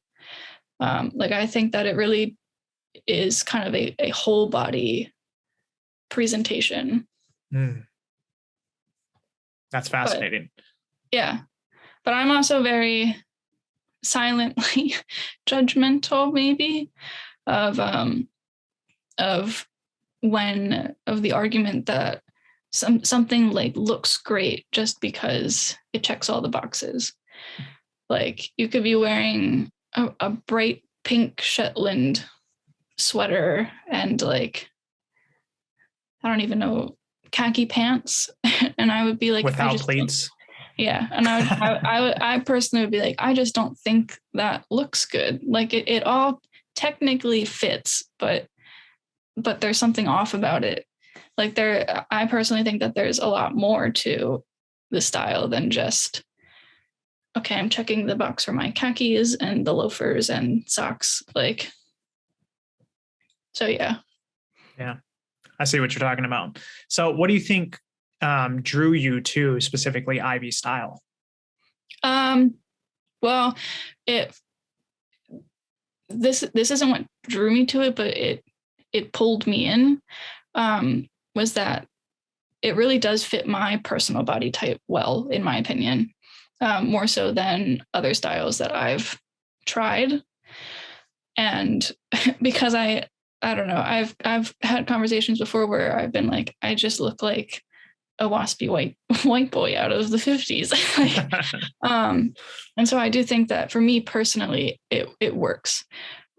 Like, I think that it really is kind of a whole body presentation. That's fascinating. But, yeah. But I'm also very silently judgmental, maybe, of the argument that something like looks great just because it checks all the boxes. Like, you could be wearing a bright pink Shetland sweater and, like, I don't even know, khaki pants, and I would be like, without pleats. Yeah, and I personally would be like, I just don't think that looks good. Like, it all technically fits, but there's something off about it. Like, I personally think that there's a lot more to the style than just, okay, I'm checking the box for my khakis and the loafers and socks. Like, so yeah. Yeah, I see what you're talking about. So what do you think drew you to specifically Ivy style? Well, this isn't what drew me to it, but it pulled me in. Was that it really does fit my personal body type well, in my opinion, more so than other styles that I've tried. And because I don't know, I've had conversations before where I've been like, I just look like a waspy white boy out of the 50s. And so I do think that for me personally, it works.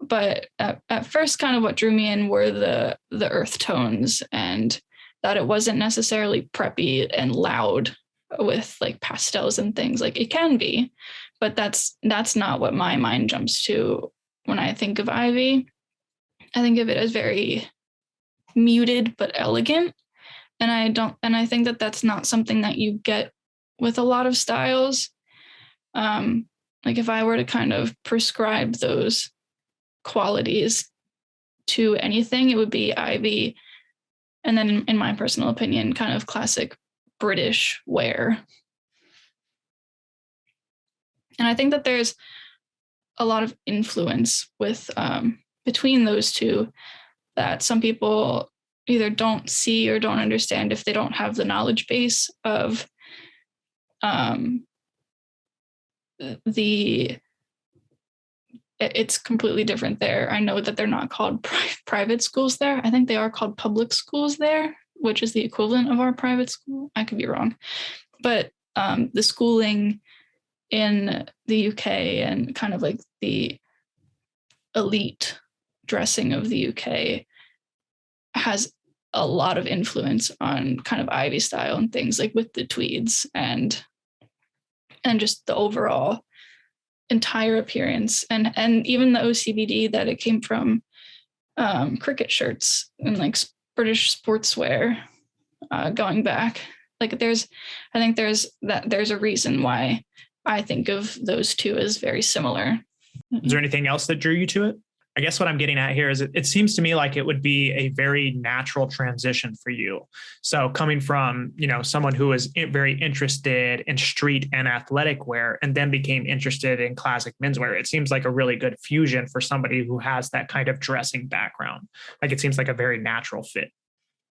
But at first, kind of what drew me in were the earth tones, and that it wasn't necessarily preppy and loud with like pastels and things. Like, it can be, but that's not what my mind jumps to when I think of Ivy. I think of it as very muted but elegant. And I think that that's not something that you get with a lot of styles. Like, if I were to kind of prescribe those qualities to anything, it would be Ivy. And then, in my personal opinion, kind of classic British wear. And I think that there's a lot of influence with between those two that some people either don't see or don't understand if they don't have the knowledge base of it's completely different there. I know that they're not called private schools there. I think they are called public schools there, which is the equivalent of our private school. I could be wrong. But the schooling in the UK and kind of like the elite dressing of the UK has a lot of influence on kind of Ivy style and things, like with the tweeds and just the overall entire appearance, and even the OCBD that it came from, cricket shirts and like British sportswear, going back. Like, I think there's a reason why I think of those two as very similar. Is there anything else that drew you to it? I guess what I'm getting at here is it seems to me like it would be a very natural transition for you. So coming from, someone who was very interested in street and athletic wear and then became interested in classic menswear, it seems like a really good fusion for somebody who has that kind of dressing background. Like, it seems like a very natural fit.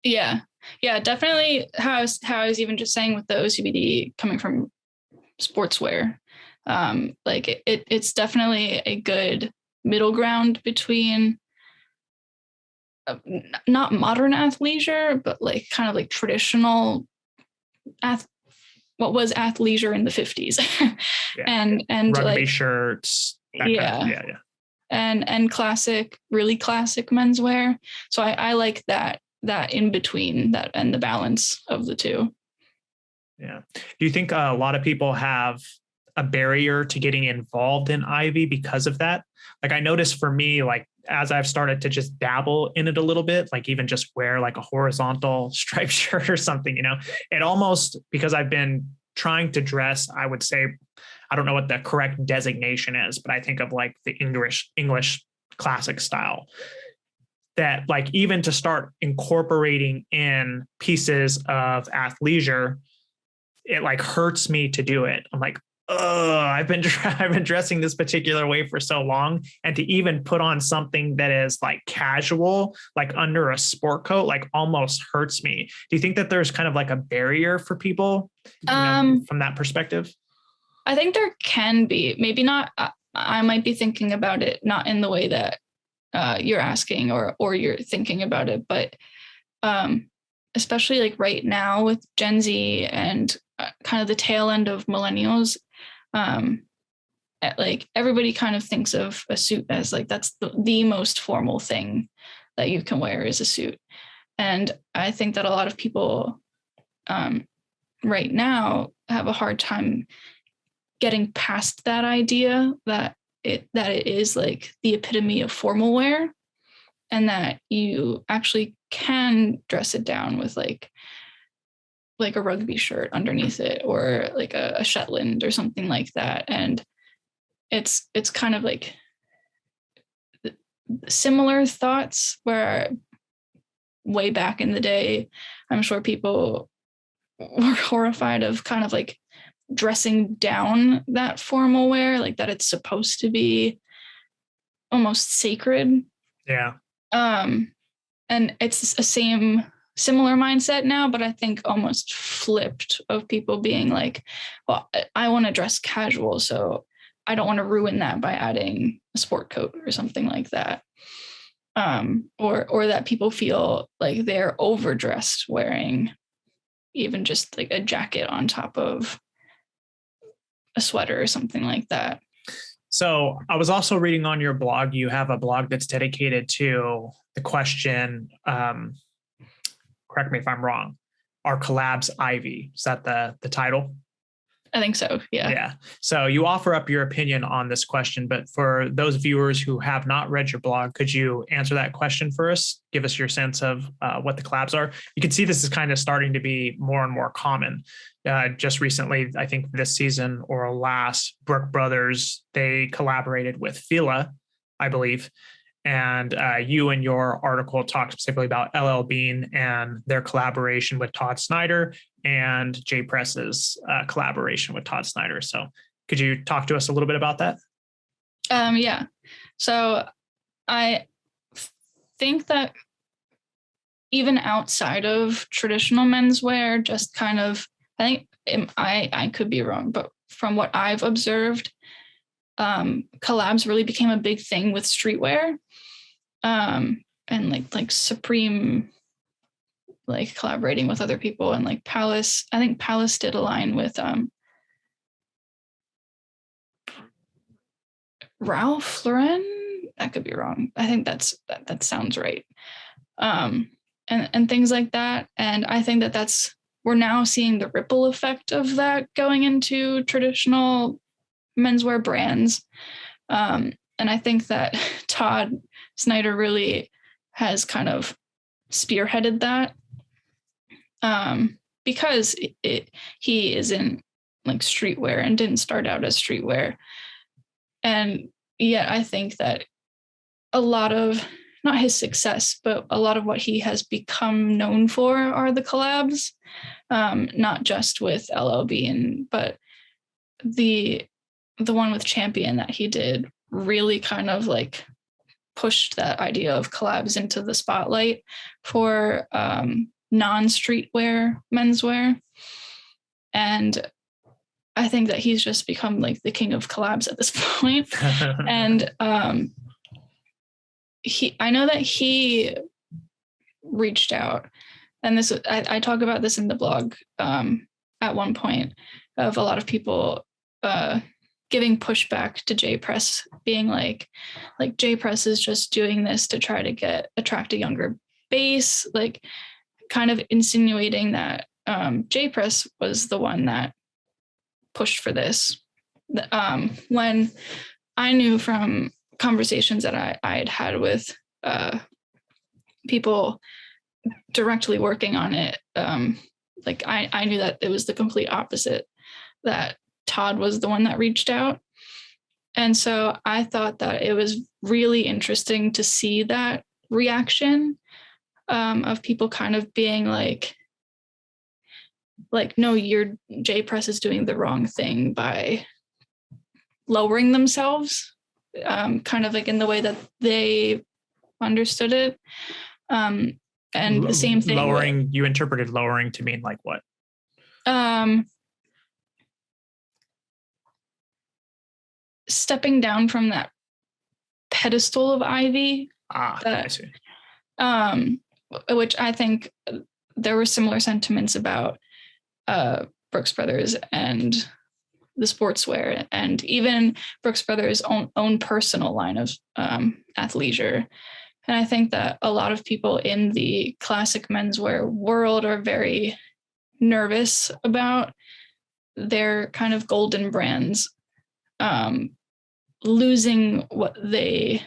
Yeah, definitely. How I was even just saying with the OCBD coming from sportswear, like it's definitely a good middle ground between not modern athleisure, but like kind of like traditional what was athleisure in the 50s. and rugby like shirts. Yeah. And classic, really classic menswear. So I like that in between that and the balance of the two. Yeah. Do you think a lot of people have a barrier to getting involved in Ivy because of that? Like, I noticed for me, like, as I've started to just dabble in it a little bit, like even just wear like a horizontal striped shirt or something, it almost, because I've been trying to dress, I would say I don't know what the correct designation is, but I think of like the English classic style, that like even to start incorporating in pieces of athleisure, it like hurts me to do it. I'm like, oh, I've been dressing this particular way for so long, and to even put on something that is like casual, like under a sport coat, like almost hurts me. Do you think that there's kind of like a barrier for people, from that perspective? I think there can be, maybe not. I might be thinking about it not in the way that you're asking or you're thinking about it, but especially like right now with Gen Z and kind of the tail end of millennials, like everybody kind of thinks of a suit as like that's the most formal thing that you can wear is a suit. And I think that a lot of people right now have a hard time getting past that idea that it is like the epitome of formal wear, and that you actually can dress it down with like a rugby shirt underneath it, or like a Shetland or something like that. And it's kind of like similar thoughts where way back in the day, I'm sure people were horrified of kind of like dressing down that formal wear, like that it's supposed to be almost sacred. Yeah. And it's a similar mindset now, but I think almost flipped, of people being like, well, I want to dress casual, so I don't want to ruin that by adding a sport coat or something like that. Or that people feel like they're overdressed wearing even just like a jacket on top of a sweater or something like that. So I was also reading on your blog, you have a blog that's dedicated to the question, correct me if I'm wrong, are collabs Ivy? Is that the title? I think so. Yeah. Yeah. So you offer up your opinion on this question, but for those viewers who have not read your blog, could you answer that question for us? Give us your sense of what the collabs are. You can see this is kind of starting to be more and more common. Just recently, I think this season or last, Brooke Brothers, they collaborated with Fila, I believe. And you in your article talked specifically about LL Bean and their collaboration with Todd Snyder, and J Press's collaboration with Todd Snyder. So could you talk to us a little bit about that? Yeah. So I think that even outside of traditional menswear, just kind of, I think I could be wrong, but from what I've observed, collabs really became a big thing with streetwear, and like Supreme, like collaborating with other people, and like Palace. I think Palace did a line with Ralph Lauren. I could be wrong. I think that sounds right. And things like that. And I think that we're now seeing the ripple effect of that going into traditional menswear brands. And I think that Todd Snyder really has kind of spearheaded that, because he is in like streetwear and didn't start out as streetwear. And yet I think that a lot of, not his success, but a lot of what he has become known for are the collabs, not just with LL Bean, but the one with Champion that he did really kind of like pushed that idea of collabs into the spotlight for non-streetwear menswear. And I think that he's just become like the king of collabs at this point. And I know that he reached out, and this I talk about this in the blog at one point, of a lot of people giving pushback to J Press, being like J Press is just doing this to try to attract a younger base, like kind of insinuating that J Press was the one that pushed for this. When I knew from conversations that I had with people directly working on it, like I knew that it was the complete opposite, that Todd was the one that reached out. And so I thought that it was really interesting to see that reaction of people kind of being like, no, your J Press is doing the wrong thing by lowering themselves, kind of like in the way that they understood it. And the same thing. Lowering, you interpreted lowering to mean like what? Stepping down from that pedestal of Ivy. I see. Which I think there were similar sentiments about Brooks Brothers and the sportswear, and even Brooks Brothers' own personal line of athleisure. And I think that a lot of people in the classic menswear world are very nervous about their kind of golden brands losing what they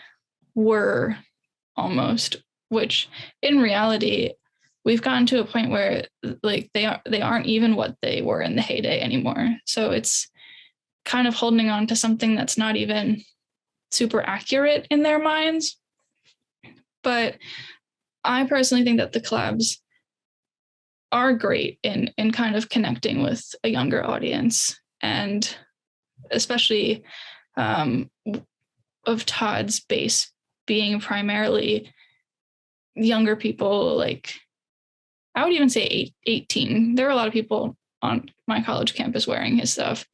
were almost, which in reality, we've gotten to a point where like they aren't even what they were in the heyday anymore. So it's kind of holding on to something that's not even super accurate in their minds. But I personally think that the collabs are great in kind of connecting with a younger audience, and especially of Todd's base being primarily younger people, like I would even say 18. There are a lot of people on my college campus wearing his stuff,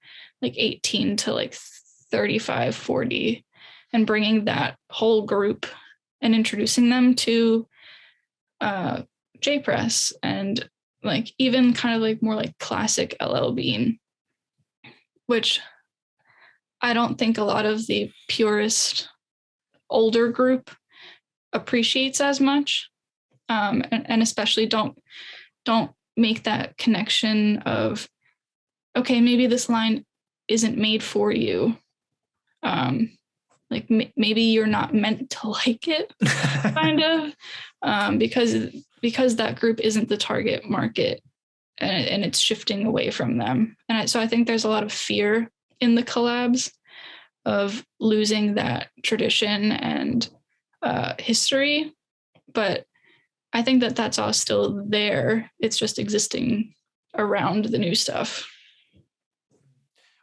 like 18 to like 35, 40, and bringing that whole group and introducing them to J Press and like even kind of like more like classic LL Bean, which I don't think a lot of the purist older group appreciates as much, and especially don't make that connection of, okay, maybe this line isn't made for you. Like maybe you're not meant to like it, kind of, because that group isn't the target market, and it's shifting away from them. And so I think there's a lot of fear in the collabs of losing that tradition and history, but I think that that's all still there. It's just existing around the new stuff.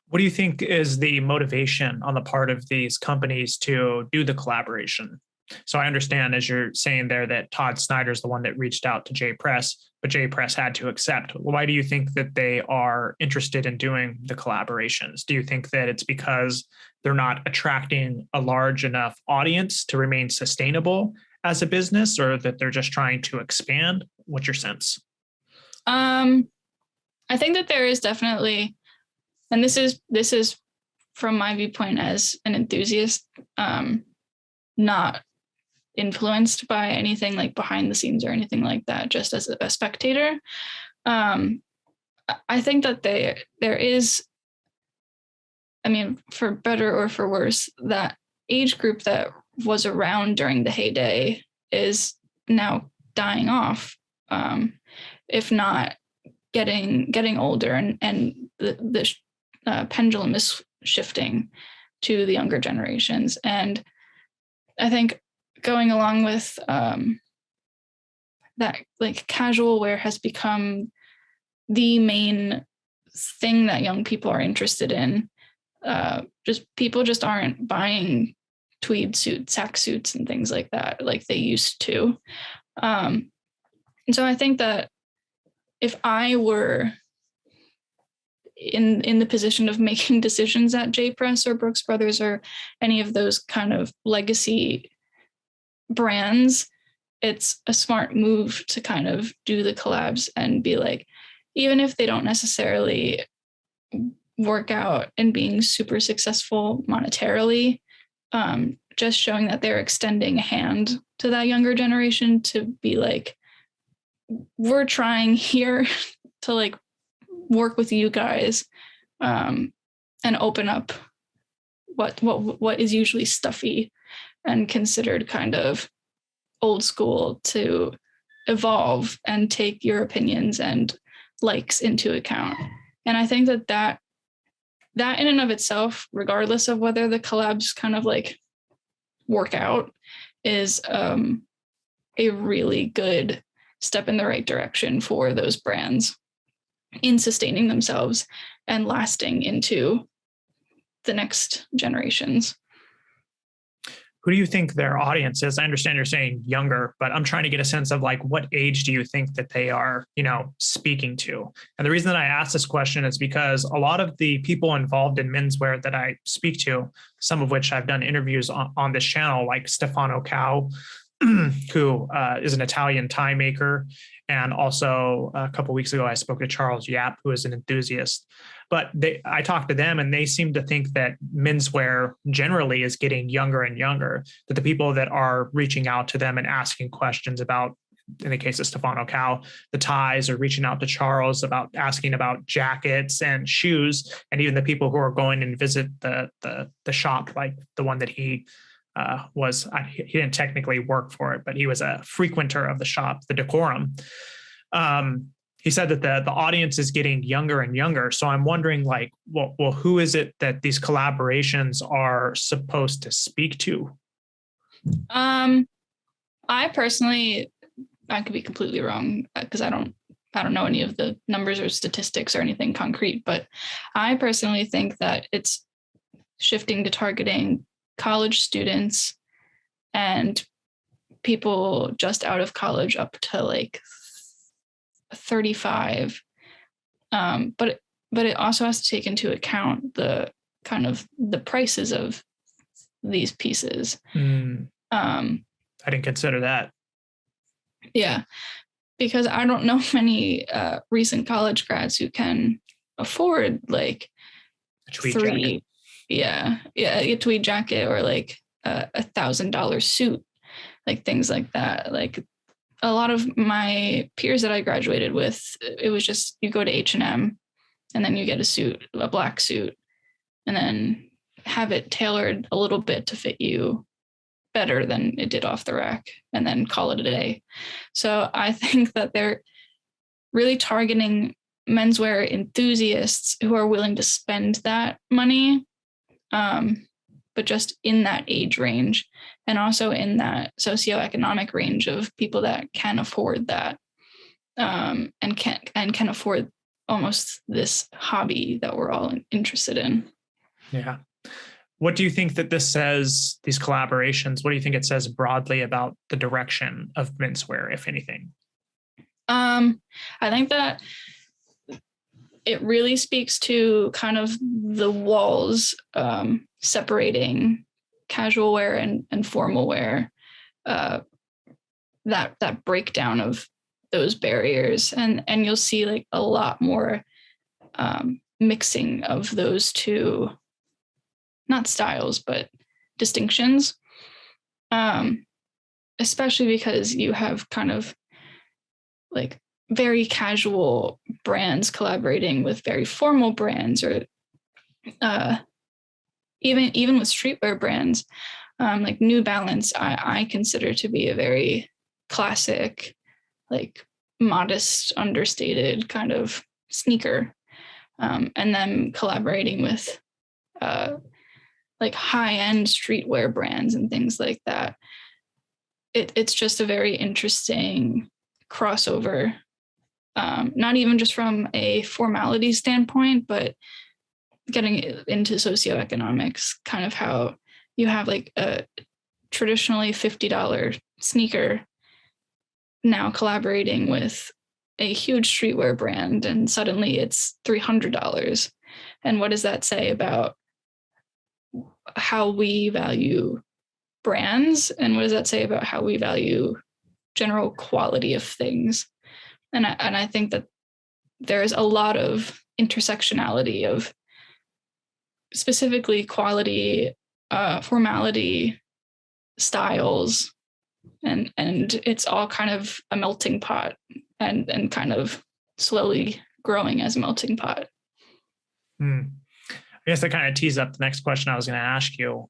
What do you think is the motivation on the part of these companies to do the collaboration? So I understand, as you're saying there, that Todd Snyder's the one that reached out to J Press, but J Press had to accept. Why do you think that they are interested in doing the collaborations? Do you think that it's because they're not attracting a large enough audience to remain sustainable as a business, or that they're just trying to expand? What's your sense? I think that there is definitely, and this is from my viewpoint as an enthusiast, not influenced by anything like behind the scenes or anything like that, just as a spectator. I think that there is, I mean, for better or for worse, that age group that was around during the heyday is now dying off, if not getting older, and the pendulum is shifting to the younger generations. And I think going along with that, like casual wear has become the main thing that young people are interested in. People just aren't buying tweed suits, sack suits, and things like that like they used to. And so I think that if I were in the position of making decisions at J Press or Brooks Brothers or any of those kind of legacy brands, it's a smart move to kind of do the collabs and be like, even if they don't necessarily work out and being super successful monetarily, just showing that they're extending a hand to that younger generation to be like, we're trying here to like work with you guys, and open up what is usually stuffy and considered kind of old school to evolve and take your opinions and likes into account. And I think that that in and of itself, regardless of whether the collabs kind of like work out, is a really good step in the right direction for those brands in sustaining themselves and lasting into the next generations. Who do you think their audience is? I understand you're saying younger, but I'm trying to get a sense of like, what age do you think that they are, speaking to? And the reason that I ask this question is because a lot of the people involved in menswear that I speak to, some of which I've done interviews on this channel, like Stefano Cao, who is an Italian tie maker. And also a couple of weeks ago, I spoke to Charles Yap, who is an enthusiast. But I talked to them and they seem to think that menswear generally is getting younger and younger, that the people that are reaching out to them and asking questions about, in the case of Stefano Cao, the ties, or reaching out to Charles about asking about jackets and shoes, and even the people who are going and visit the shop, like the one that he he didn't technically work for it, but he was a frequenter of the shop, the Decorum. He said that the audience is getting younger and younger. So I'm wondering, like, well, who is it that these collaborations are supposed to speak to? I personally, I could be completely wrong because I don't know any of the numbers or statistics or anything concrete, but I personally think that it's shifting to targeting college students and people just out of college up to like 35. But it also has to take into account the kind of the prices of these pieces. I didn't consider that. Yeah, because I don't know many recent college grads who can afford like a tweed jacket. A tweed jacket or like $1,000 suit, like things like that. Like a lot of my peers that I graduated with, it was just you go to H&M and then you get a suit, a black suit, and then have it tailored a little bit to fit you better than it did off the rack, and then call it a day. So I think that they're really targeting menswear enthusiasts who are willing to spend that money, but just in that age range, and also in that socioeconomic range of people that can afford that, and can afford almost this hobby that we're all interested in. Yeah. What do you think that this says, these collaborations, what do you think it says broadly about the direction of menswear, if anything? I think that it really speaks to kind of the walls separating casual wear and formal wear, that breakdown of those barriers. And you'll see like a lot more mixing of those two, not styles, but distinctions, especially because you have kind of like very casual brands collaborating with very formal brands, or even with streetwear brands, like New Balance, I consider to be a very classic, like modest, understated kind of sneaker, and them collaborating with like high-end streetwear brands and things like that. It's just a very interesting crossover, not even just from a formality standpoint, but getting into socioeconomics, kind of how you have like a traditionally $50 sneaker now collaborating with a huge streetwear brand, and suddenly it's $300. And what does that say about how we value brands, and what does that say about how we value general quality of things? And I think that there's a lot of intersectionality of specifically quality, formality, styles, and it's all kind of a melting pot, and kind of slowly growing as a melting pot. I guess that kind of tees up the next question I was going to ask you.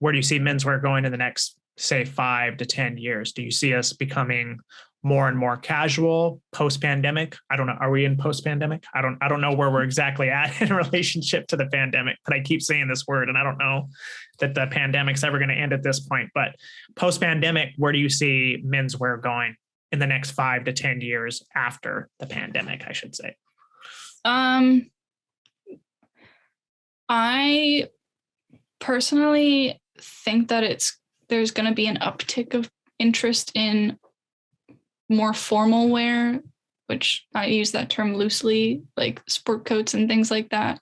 Where do you see menswear going in the next say 5 to 10 years? Do you see us becoming more and more casual post-pandemic? I don't know. Are we in post-pandemic? I don't know where we're exactly at in relationship to the pandemic, but I keep saying this word and I don't know that the pandemic's ever going to end at this point. But post-pandemic, where do you see menswear going in the next 5 to 10 years after the pandemic, I should say? I personally think that there's going to be an uptick of interest in more formal wear, which I use that term loosely, like sport coats and things like that.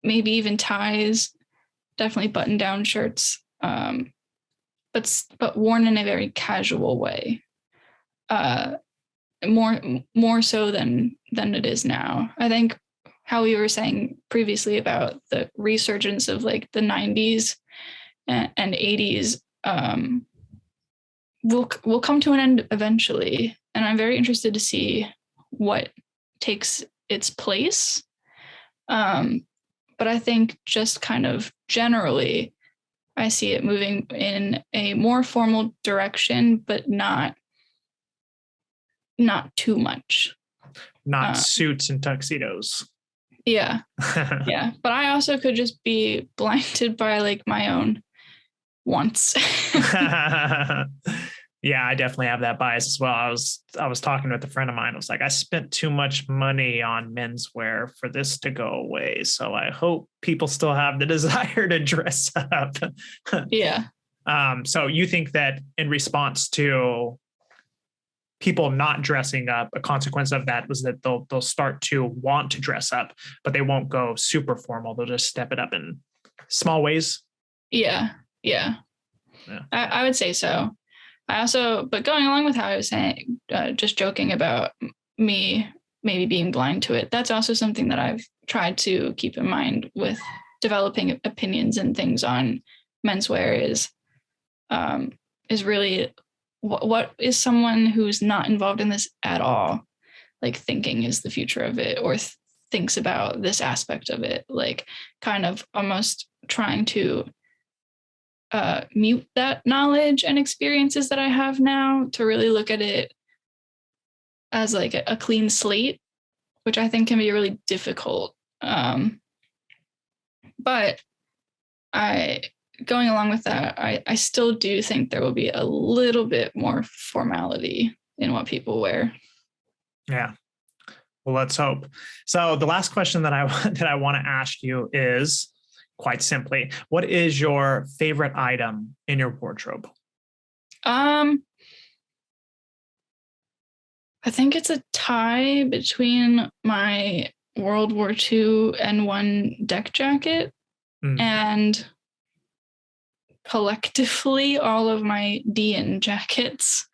Maybe even ties, definitely button-down shirts, but worn in a very casual way. More so than it is now. I think how we were saying previously about the resurgence of like the 90s and 80s will come to an end eventually. And I'm very interested to see what takes its place. But I think just kind of generally, I see it moving in a more formal direction, but not too much. Not suits and tuxedos. Yeah. Yeah. But I also could just be blinded by like my own wants. Yeah, I definitely have that bias as well. I was talking with a friend of mine. I was like, I spent too much money on menswear for this to go away. So I hope people still have the desire to dress up. Yeah. So you think that in response to people not dressing up, a consequence of that was that they'll start to want to dress up, but they won't go super formal. They'll just step it up in small ways. Yeah. I would say so. But going along with how I was saying, just joking about me maybe being blind to it, that's also something that I've tried to keep in mind with developing opinions and things on menswear is really what is someone who's not involved in this at all, like thinking is the future of it, or thinks about this aspect of it, like kind of almost trying to mute that knowledge and experiences that I have now to really look at it as like a clean slate, which I think can be really difficult. But going along with that, I still do think there will be a little bit more formality in what people wear. Yeah. Well, let's hope. So the last question that I want to ask you is, quite simply, what is your favorite item in your wardrobe? I think it's a tie between my World War II N1 deck jacket and collectively all of my DN jackets.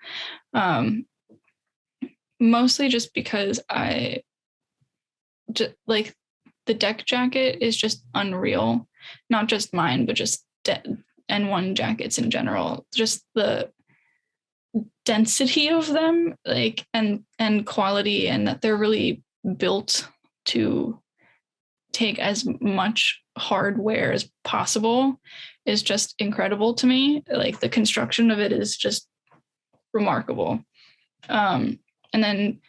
Mostly just because like the deck jacket is just unreal. Not just mine, but just N1 jackets in general. Just the density of them, like and quality, and that they're really built to take as much hardware as possible is just incredible to me. Like the construction of it is just remarkable. And then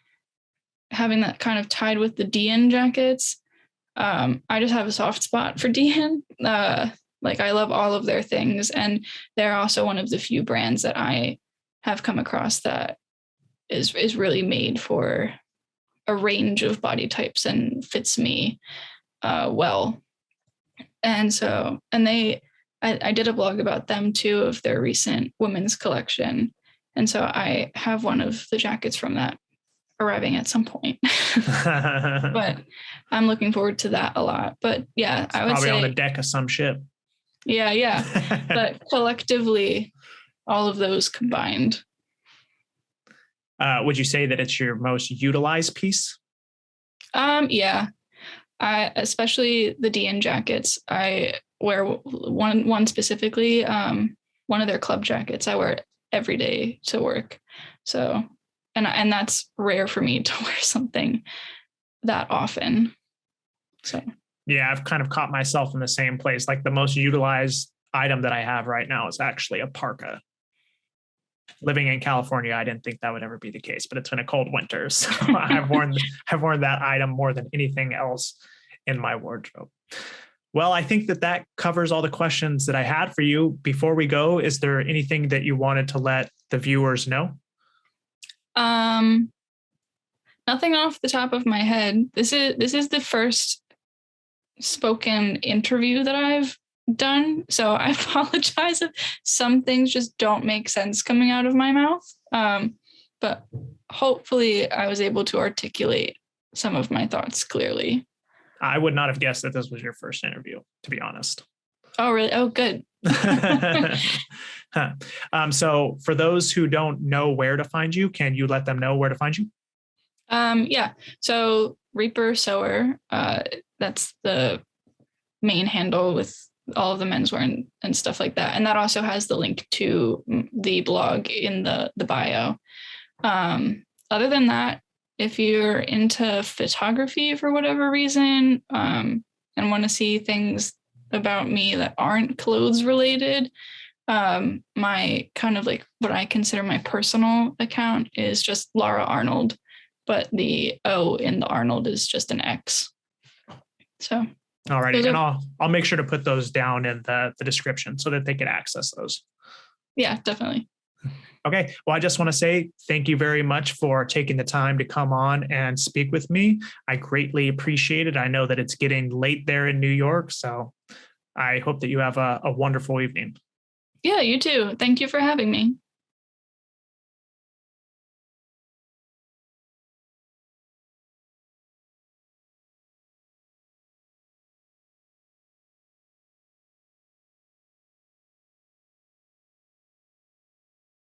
having that kind of tied with the DN jackets, I just have a soft spot for DN. Like I love all of their things, and they're also one of the few brands that I have come across that is really made for a range of body types and fits me well. And so, I did a blog about them too, of their recent women's collection. And so I have one of the jackets from that arriving at some point. But I'm looking forward to that a lot. But yeah, I would probably say on the deck of some ship. Yeah. But collectively, all of those combined. Would you say that it's your most utilized piece? Yeah. Especially the DN jackets. I wear one specifically, one of their club jackets. I wear it every day to work. So, and that's rare for me to wear something that often. So. Yeah, I've kind of caught myself in the same place. Like the most utilized item that I have right now is actually a parka. Living in California, I didn't think that would ever be the case, but it's been a cold winter. So I've worn that item more than anything else in my wardrobe. Well, I think that covers all the questions that I had for you. Before we go, is there anything that you wanted to let the viewers know? Nothing off the top of my head. This is the first spoken interview that I've done, so I apologize if some things just don't make sense coming out of my mouth. But hopefully I was able to articulate some of my thoughts clearly. I would not have guessed that this was your first interview, to be honest. Oh, really? Oh, good. So for those who don't know where to find you, can you let them know where to find you? Yeah. So Reaper Sewer, that's the main handle with all of the menswear and stuff like that. And that also has the link to the blog in the bio. Other than that, if you're into photography for whatever reason, and want to see things about me that aren't clothes related, my kind of like what I consider my personal account is just Laura Arnold, but the O in the Arnold is just an X. So. All righty. And I'll make sure to put those down in the description so that they can access those. Yeah, definitely. Okay. Well, I just want to say thank you very much for taking the time to come on and speak with me. I greatly appreciate it. I know that it's getting late there in New York, so I hope that you have a wonderful evening. Yeah, you too. Thank you for having me.